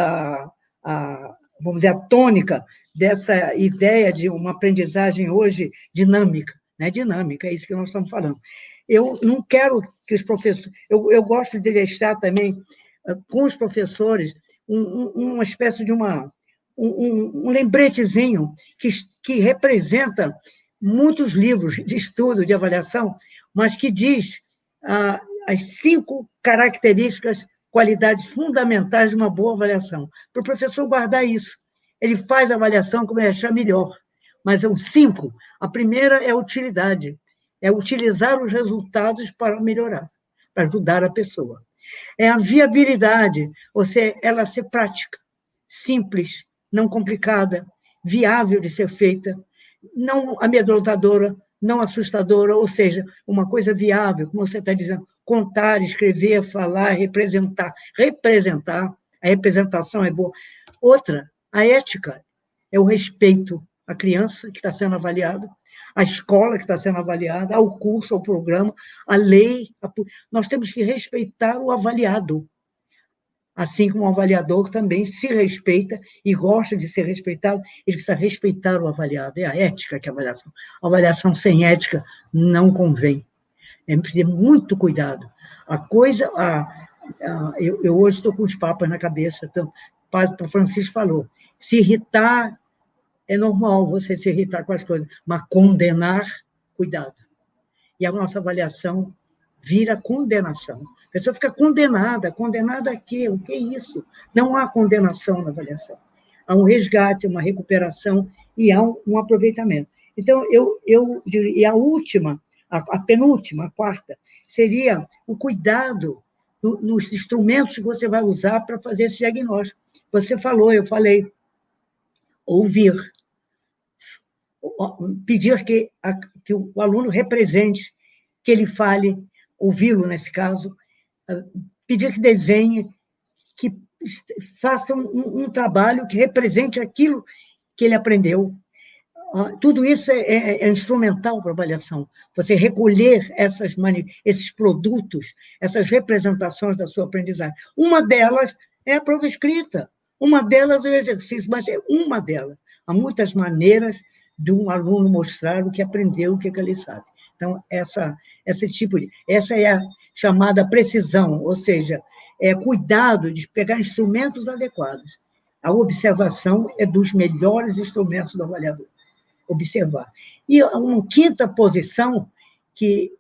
vamos dizer, a tônica dessa ideia de uma aprendizagem hoje dinâmica, né? Dinâmica, é isso que nós estamos falando. Eu não quero que os professores... Eu gosto de deixar também com os professores uma espécie de um lembretezinho que representa muitos livros de estudo, de avaliação, mas que diz as 5 características, qualidades fundamentais de uma boa avaliação. Para o professor guardar isso. Ele faz a avaliação como ele achar melhor, mas são 5. A primeira é a utilidade, é utilizar os resultados para melhorar, para ajudar a pessoa. É a viabilidade, ou seja, ela ser prática, simples, não complicada, viável de ser feita, não amedrontadora, não assustadora, ou seja, uma coisa viável, como você está dizendo, contar, escrever, falar, representar. A representação é boa. Outra, a ética, é o respeito à criança que está sendo avaliada, à escola que está sendo avaliada, ao curso, ao programa, à lei. Nós temos que respeitar o avaliado, assim como o avaliador também se respeita e gosta de ser respeitado, ele precisa respeitar o avaliado. É a ética que é a avaliação. A avaliação sem ética não convém. É preciso ter muito cuidado. A coisa... eu hoje estou com os papas na cabeça. Então, o Padre Francisco falou, se irritar, é normal você se irritar com as coisas, mas condenar, cuidado. E a nossa avaliação vira condenação. A pessoa fica condenada a quê? O que é isso? Não há condenação na avaliação. Há um resgate, uma recuperação e há um aproveitamento. Então, eu diria, a última, a penúltima, a quarta, seria o cuidado nos instrumentos que você vai usar para fazer esse diagnóstico. Você falou, eu falei, ouvir, pedir que o aluno represente, que ele fale, ouvi-lo nesse caso, pedir que desenhe, que faça um trabalho que represente aquilo que ele aprendeu. Tudo isso é instrumental para a avaliação. Você recolher esses produtos, essas representações da sua aprendizagem. Uma delas é a prova escrita. Uma delas é o exercício, mas é uma delas. Há muitas maneiras de um aluno mostrar o que aprendeu, o que ele sabe. Então, essa é a chamada precisão, ou seja, é cuidado de pegar instrumentos adequados. A observação é dos melhores instrumentos do avaliador. Observar. E uma quinta posição, que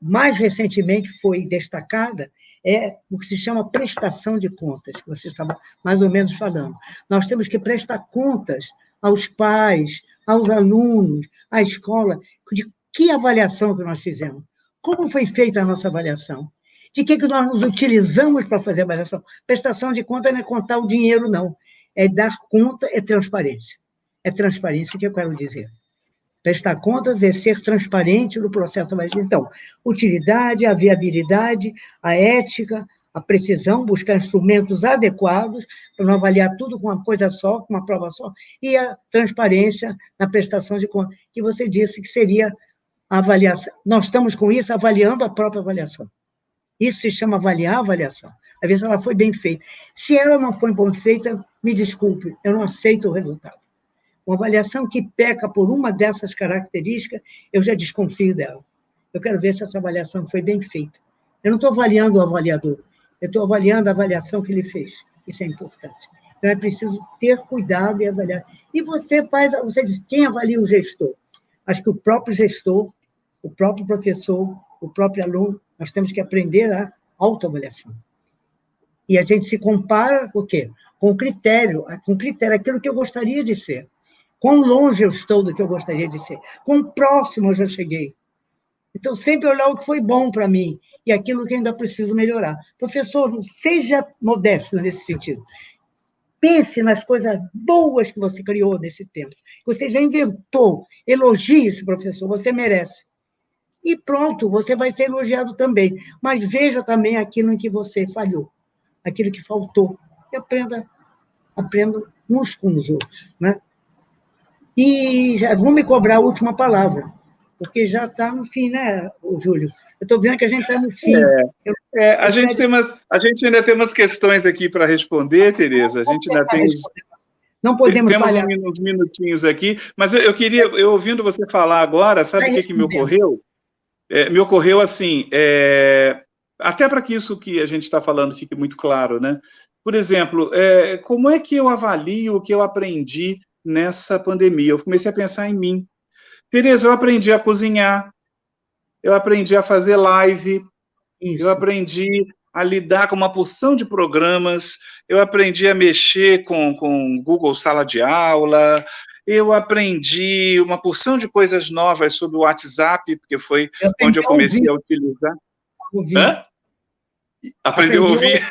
mais recentemente foi destacada, é o que se chama prestação de contas, que você estava mais ou menos falando. Nós temos que prestar contas aos pais, aos alunos, à escola, de que avaliação que nós fizemos, como foi feita a nossa avaliação, de que nós nos utilizamos para fazer a avaliação. Prestação de conta não é contar o dinheiro, não. É dar conta, é transparência. É transparência que eu quero dizer. Prestar contas é ser transparente no processo avaliativo. Então, utilidade, a viabilidade, a ética, a precisão, buscar instrumentos adequados para não avaliar tudo com uma coisa só, com uma prova só, e a transparência na prestação de contas, que você disse que seria a avaliação. Nós estamos com isso avaliando a própria avaliação. Isso se chama avaliar a avaliação. Às vezes ela foi bem feita. Se ela não foi bem feita, me desculpe, eu não aceito o resultado. Uma avaliação que peca por uma dessas características, eu já desconfio dela. Eu quero ver se essa avaliação foi bem feita. Eu não estou avaliando o avaliador, eu estou avaliando a avaliação que ele fez. Isso é importante. Então, é preciso ter cuidado e avaliar. E você diz, quem avalia o gestor? Acho que o próprio gestor, o próprio professor, o próprio aluno, nós temos que aprender a autoavaliação. E a gente se compara com o quê? Com critério, aquilo que eu gostaria de ser. Quão longe eu estou do que eu gostaria de ser. Quão próximo eu já cheguei. Então, sempre olhar o que foi bom para mim e aquilo que ainda preciso melhorar. Professor, seja modesto nesse sentido. Pense nas coisas boas que você criou nesse tempo. Você já inventou. Elogie esse professor, você merece. E pronto, você vai ser elogiado também. Mas veja também aquilo em que você falhou, aquilo que faltou. E aprenda uns com os outros, né? E já vão me cobrar a última palavra, porque já está no fim, né, Júlio? Eu estou vendo que a gente está no fim. A gente ainda tem umas questões aqui para responder, Tereza. A gente ainda tem não podemos temos falhar. uns minutinhos aqui, mas eu ouvindo você falar agora, sabe o que me ocorreu? Me ocorreu assim, até para que isso que a gente está falando fique muito claro, né? Por exemplo, como é que eu avalio o que eu aprendi nessa pandemia? Eu comecei a pensar em mim. Tereza, eu aprendi a cozinhar, eu aprendi a fazer live, Isso. eu aprendi a lidar com uma porção de programas, eu aprendi a mexer com Google Sala de Aula, eu aprendi uma porção de coisas novas sobre o WhatsApp, porque foi onde eu comecei a utilizar. Hã? Aprendeu a ouvir?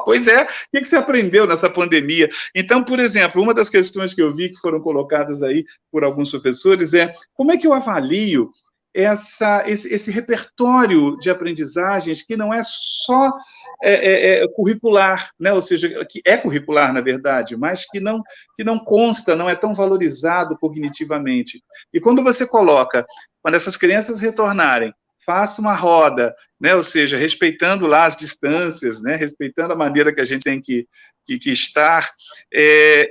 Pois é. O que você aprendeu nessa pandemia? Então, por exemplo, uma das questões que eu vi que foram colocadas aí por alguns professores é como é que eu avalio esse repertório de aprendizagens que não é só curricular, né? Ou seja, que é curricular, na verdade, mas que não consta, não é tão valorizado cognitivamente. E quando você coloca, quando essas crianças retornarem, faça uma roda, né? Ou seja, respeitando lá as distâncias, né? Respeitando a maneira que a gente tem que estar,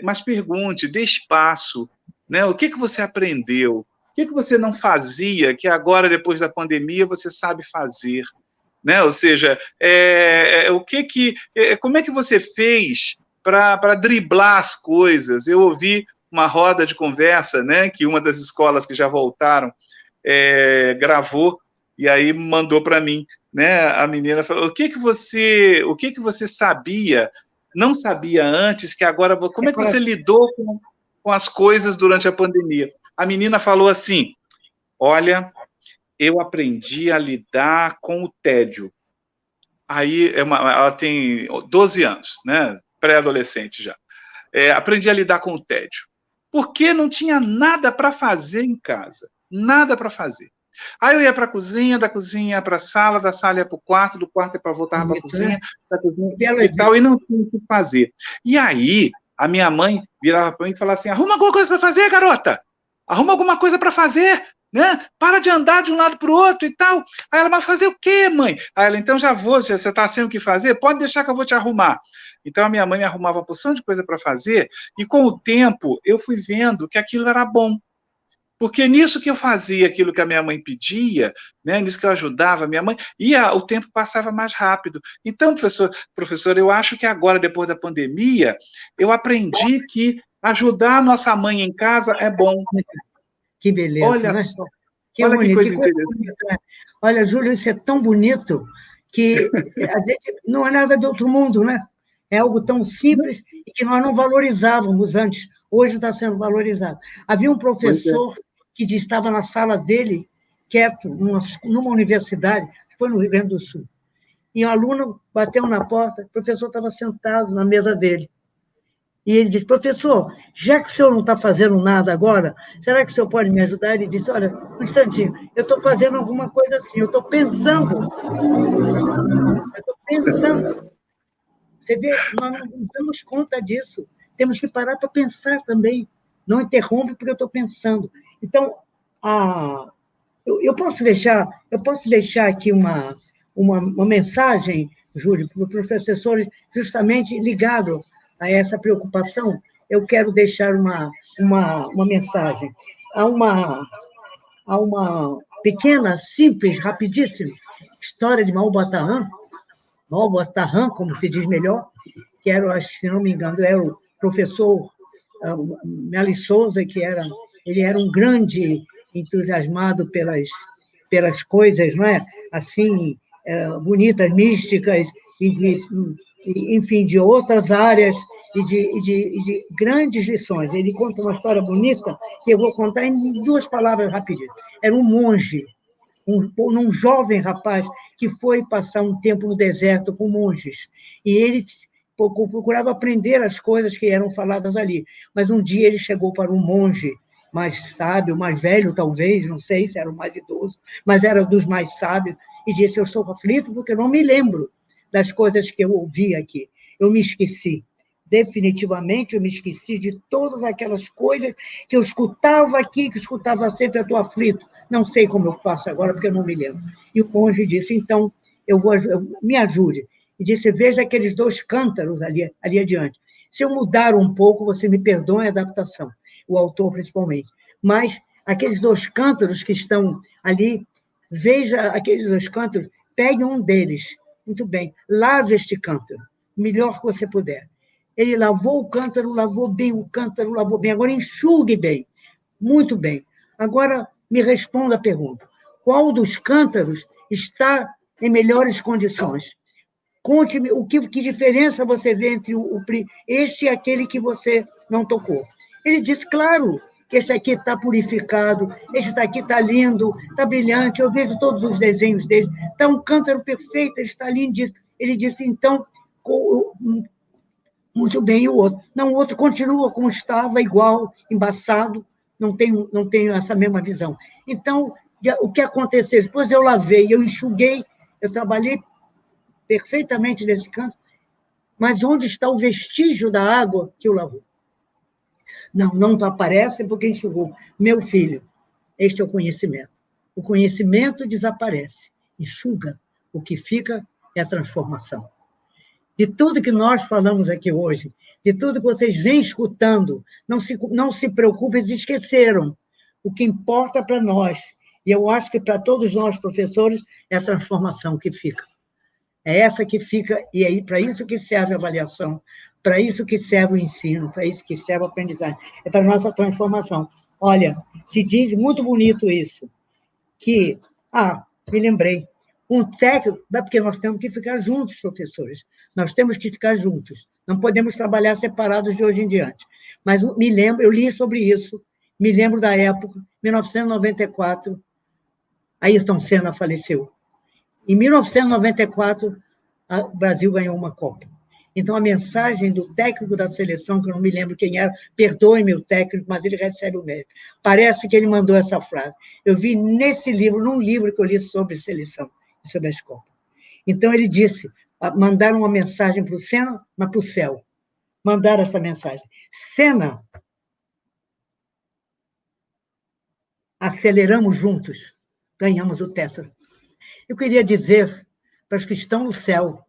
mas pergunte, dê espaço, né? O que você aprendeu? O que você não fazia, que agora, depois da pandemia, você sabe fazer? Né? Ou seja, como é que você fez para driblar as coisas? Eu ouvi uma roda de conversa, né, que uma das escolas que já voltaram gravou, e aí mandou para mim, né? A menina falou, o que você sabia, não sabia antes, que agora, como é que você lidou com as coisas durante a pandemia? A menina falou assim, olha, eu aprendi a lidar com o tédio. Aí, ela tem 12 anos, né? Pré-adolescente já. Aprendi a lidar com o tédio. Porque não tinha nada para fazer em casa. Nada para fazer. Aí eu ia para a cozinha, da cozinha para a sala, da sala ia para o quarto, do quarto ia para voltar para a cozinha, da cozinha e tal, e não tinha o que fazer. E aí, a minha mãe virava para mim e falava assim, arruma alguma coisa para fazer, garota! Arruma alguma coisa para fazer, né? Para de andar de um lado para o outro e tal. Aí ela, mas fazer o quê, mãe? Aí ela, então já vou, você está sem o que fazer? Pode deixar que eu vou te arrumar. Então, a minha mãe me arrumava uma porção de coisa para fazer, e com o tempo eu fui vendo que aquilo era bom. Porque nisso que eu fazia aquilo que a minha mãe pedia, né, nisso que eu ajudava a minha mãe, o tempo passava mais rápido. Então, professor, eu acho que agora, depois da pandemia, eu aprendi que ajudar a nossa mãe em casa é bom. Que beleza, Olha né? só, Que olha que bonito, coisa que coisa interessante. bonita, né? Olha, Júlio, isso é tão bonito que a gente não é nada de outro mundo, né? É algo tão simples e que nós não valorizávamos antes. Hoje está sendo valorizado. Havia um Pois é. professor que estava na sala dele, quieto, numa universidade, foi no Rio Grande do Sul. E um aluno bateu na porta, o professor estava sentado na mesa dele. E ele disse, professor, já que o senhor não está fazendo nada agora, será que o senhor pode me ajudar? Ele disse, olha, um instantinho, eu estou fazendo alguma coisa assim, eu estou pensando. Você vê, nós não damos conta disso. Temos que parar para pensar também. Não interrompe porque eu estou pensando. Então, eu posso deixar aqui uma mensagem, Júlio, para os professores, justamente ligado a essa preocupação. Eu quero deixar uma mensagem. Há uma pequena, simples, rapidíssima história de Malbataan, como se diz melhor, que era, acho que, se não me engano, era o professor Meli Souza, ele era um grande entusiasmado pelas coisas, não é? Assim, bonitas, místicas, enfim, de outras áreas e de grandes lições. Ele conta uma história bonita que eu vou contar em 2 palavras rapidinho. Era um monge, um jovem rapaz que foi passar um tempo no deserto com monges. E ele procurava aprender as coisas que eram faladas ali. Mas um dia ele chegou para um monge mais sábio, mais velho, talvez, não sei se era o mais idoso, mas era dos mais sábios, e disse, eu estou aflito porque eu não me lembro das coisas que eu ouvi aqui. Eu me esqueci. Definitivamente, eu me esqueci de todas aquelas coisas que eu escutava aqui, que eu escutava sempre, eu estou aflito. Não sei como eu faço agora, porque eu não me lembro. E o monge disse, então, me ajude. E disse, veja aqueles 2 cântaros ali adiante. Se eu mudar um pouco, você me perdoe a adaptação, o autor principalmente. Mas aqueles 2 cântaros que estão ali, veja aqueles 2 cântaros, pegue um deles. Muito bem, lave este cântaro, o melhor que você puder. Ele lavou o cântaro, lavou bem o cântaro, lavou bem. Agora enxugue bem. Muito bem. Agora me responda a pergunta. Qual dos cântaros está em melhores condições? Conte-me que diferença você vê entre este e aquele que você não tocou. Ele disse, claro, que esse aqui está purificado, esse daqui está lindo, está brilhante, eu vejo todos os desenhos dele, está um cântaro perfeito, ele está lindíssimo. Ele disse, então, muito bem, e o outro? Não, o outro continua como estava, igual, embaçado, não tenho essa mesma visão. Então, o que aconteceu? Depois eu lavei, eu enxuguei, eu trabalhei perfeitamente nesse canto, mas onde está o vestígio da água que o lavou? Não aparece porque enxugou. Meu filho, este é o conhecimento. O conhecimento desaparece, enxuga. O que fica é a transformação. De tudo que nós falamos aqui hoje, de tudo que vocês vêm escutando, não se preocupem, eles esqueceram. O que importa para nós, e eu acho que para todos nós, professores, é a transformação que fica. É essa que fica, e é para isso que serve a avaliação, para isso que serve o ensino, para isso que serve a aprendizagem, é para a nossa transformação. Olha, se diz muito bonito isso, que, me lembrei, um técnico, porque nós temos que ficar juntos, professores, nós temos que ficar juntos, não podemos trabalhar separados de hoje em diante. Mas me lembro, eu li sobre isso, me lembro da época, 1994, Ayrton Senna faleceu. Em 1994, o Brasil ganhou uma Copa. Então, a mensagem do técnico da seleção, que eu não me lembro quem era, perdoe-me o técnico, mas ele recebe o mérito. Parece que ele mandou essa frase. Eu vi nesse livro, num livro que eu li sobre seleção, sobre as Copas. Então, ele disse, mandaram uma mensagem para o Senna, mas para o céu. Mandaram essa mensagem. Senna, aceleramos juntos, ganhamos o tetra. Eu queria dizer para os que estão no céu,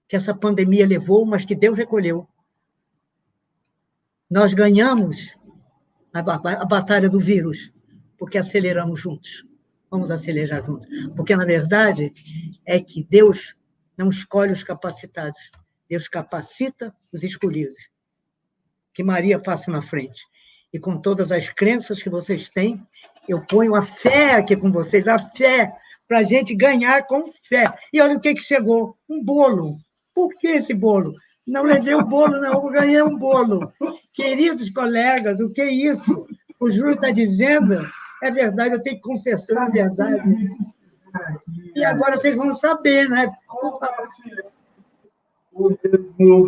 que essa pandemia levou, mas que Deus recolheu. Nós ganhamos a batalha do vírus, porque aceleramos juntos. Vamos acelerar juntos. Porque, na verdade, é que Deus não escolhe os capacitados. Deus capacita os escolhidos. Que Maria passe na frente. E com todas as crenças que vocês têm, eu ponho a fé aqui com vocês, a fé, para a gente ganhar com fé. E olha o que chegou, um bolo. Por que esse bolo? Não levei o bolo, não, eu ganhei um bolo. Queridos colegas, o que é isso? O Júlio está dizendo, é verdade, eu tenho que confessar a verdade. E agora vocês vão saber, né?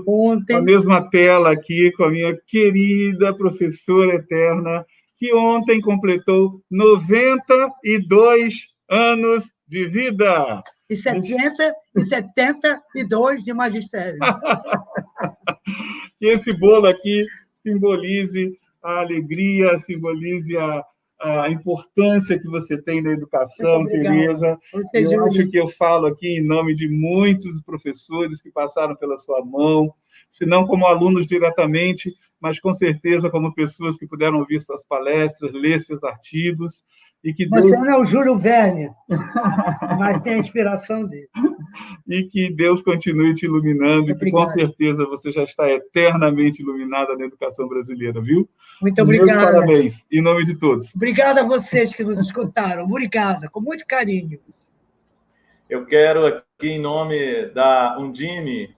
Ontem, a mesma tela aqui com a minha querida professora eterna, que ontem completou 92 anos de vida. E 72 de magistério. Que esse bolo aqui simbolize a alegria, simbolize a importância que você tem na educação, Tereza. Eu acho que eu falo aqui em nome de muitos professores que passaram pela sua mão, se não como alunos diretamente, mas com certeza como pessoas que puderam ouvir suas palestras, ler seus artigos. E que Deus... Você não é o Júlio Verne, mas tem a inspiração dele. E que Deus continue te iluminando, e que com certeza você já está eternamente iluminada na educação brasileira, viu? Muito obrigada. Meus parabéns, em nome de todos. Obrigada a vocês que nos escutaram. Obrigada, com muito carinho. Eu quero aqui, em nome da Undime,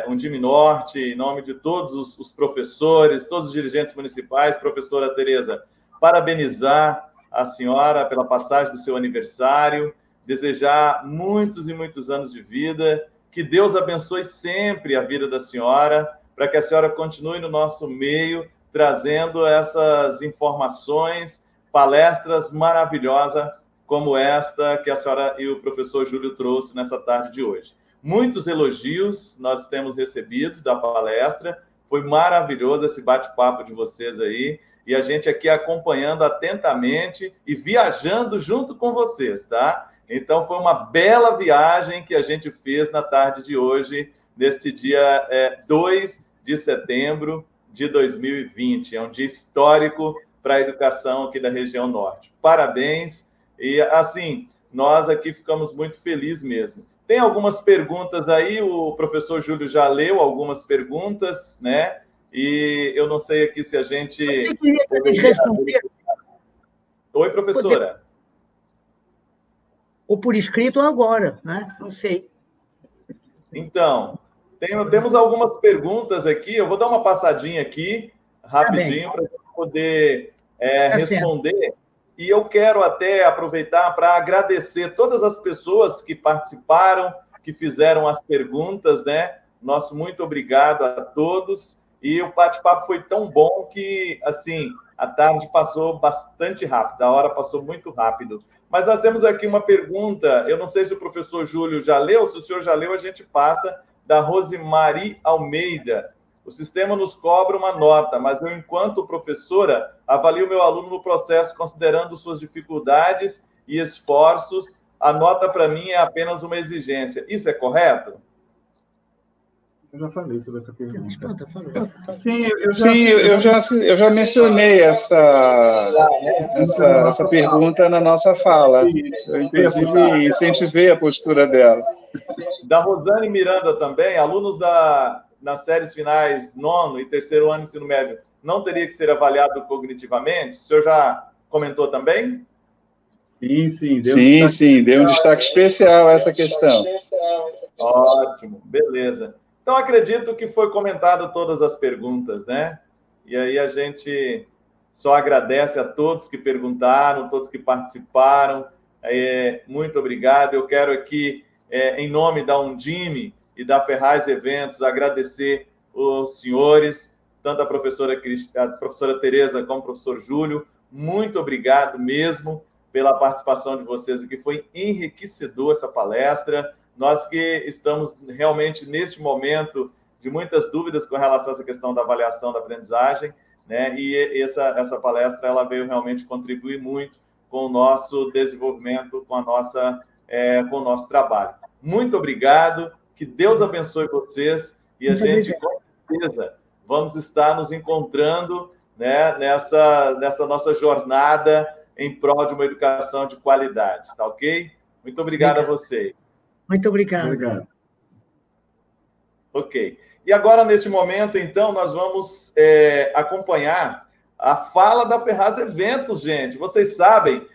Undime Norte, em nome de todos os professores, todos os dirigentes municipais, professora Tereza, parabenizar a senhora pela passagem do seu aniversário, desejar muitos e muitos anos de vida, que Deus abençoe sempre a vida da senhora, para que a senhora continue no nosso meio, trazendo essas informações, palestras maravilhosas como esta que a senhora e o professor Júlio trouxe nessa tarde de hoje. Muitos elogios nós temos recebidos da palestra, foi maravilhoso esse bate-papo de vocês aí, e a gente aqui acompanhando atentamente e viajando junto com vocês, tá? Então, foi uma bela viagem que a gente fez na tarde de hoje, neste dia 2 de setembro de 2020. É um dia histórico para a educação aqui da região norte. Parabéns. E, assim, nós aqui ficamos muito felizes mesmo. Tem algumas perguntas aí, o professor Júlio já leu algumas perguntas, né? E eu não sei aqui se a gente... Você queria que eles responder? Oi, professora. Ou por escrito ou agora, né? Não sei. Então, temos algumas perguntas aqui. Eu vou dar uma passadinha aqui, rapidinho, para poder responder. Certo. E eu quero até aproveitar para agradecer todas as pessoas que participaram, que fizeram as perguntas, né? Nosso muito obrigado a todos. E o bate-papo foi tão bom que, assim, a tarde passou bastante rápido, a hora passou muito rápido. Mas nós temos aqui uma pergunta, eu não sei se o professor Júlio já leu, se o senhor já leu, a gente passa, da Rosemary Almeida. O sistema nos cobra uma nota, mas eu, enquanto professora, avalio meu aluno no processo considerando suas dificuldades e esforços. A nota, para mim, é apenas uma exigência. Isso é correto? Eu já falei sobre essa pergunta. Sim, eu já mencionei essa pergunta na nossa fala. Eu, inclusive, incentivei a postura dela. Da Rosane Miranda também, alunos nas séries finais, 9º e 3º ano de ensino médio, não teria que ser avaliado cognitivamente? O senhor já comentou também? Sim, deu um destaque especial a essa questão. Ótimo, beleza. Então, acredito que foi comentado todas as perguntas, né? E aí a gente só agradece a todos que perguntaram, todos que participaram. Muito obrigado. Eu quero aqui, em nome da Undime e da Ferraz Eventos, agradecer os senhores, tanto a professora Tereza como o professor Júlio. Muito obrigado mesmo pela participação de vocês aqui. Foi enriquecedor essa palestra. Nós que estamos realmente neste momento de muitas dúvidas com relação a essa questão da avaliação da aprendizagem, né? E essa palestra ela veio realmente contribuir muito com o nosso desenvolvimento, com o nosso trabalho. Muito obrigado, Que Deus abençoe vocês e a gente, com certeza, vamos estar nos encontrando, né, nessa nossa jornada em prol de uma educação de qualidade, tá ok? Muito obrigado a vocês. Muito obrigado. Obrigado. Ok. E agora, neste momento, então, nós vamos acompanhar a fala da Ferraz Eventos, gente. Vocês sabem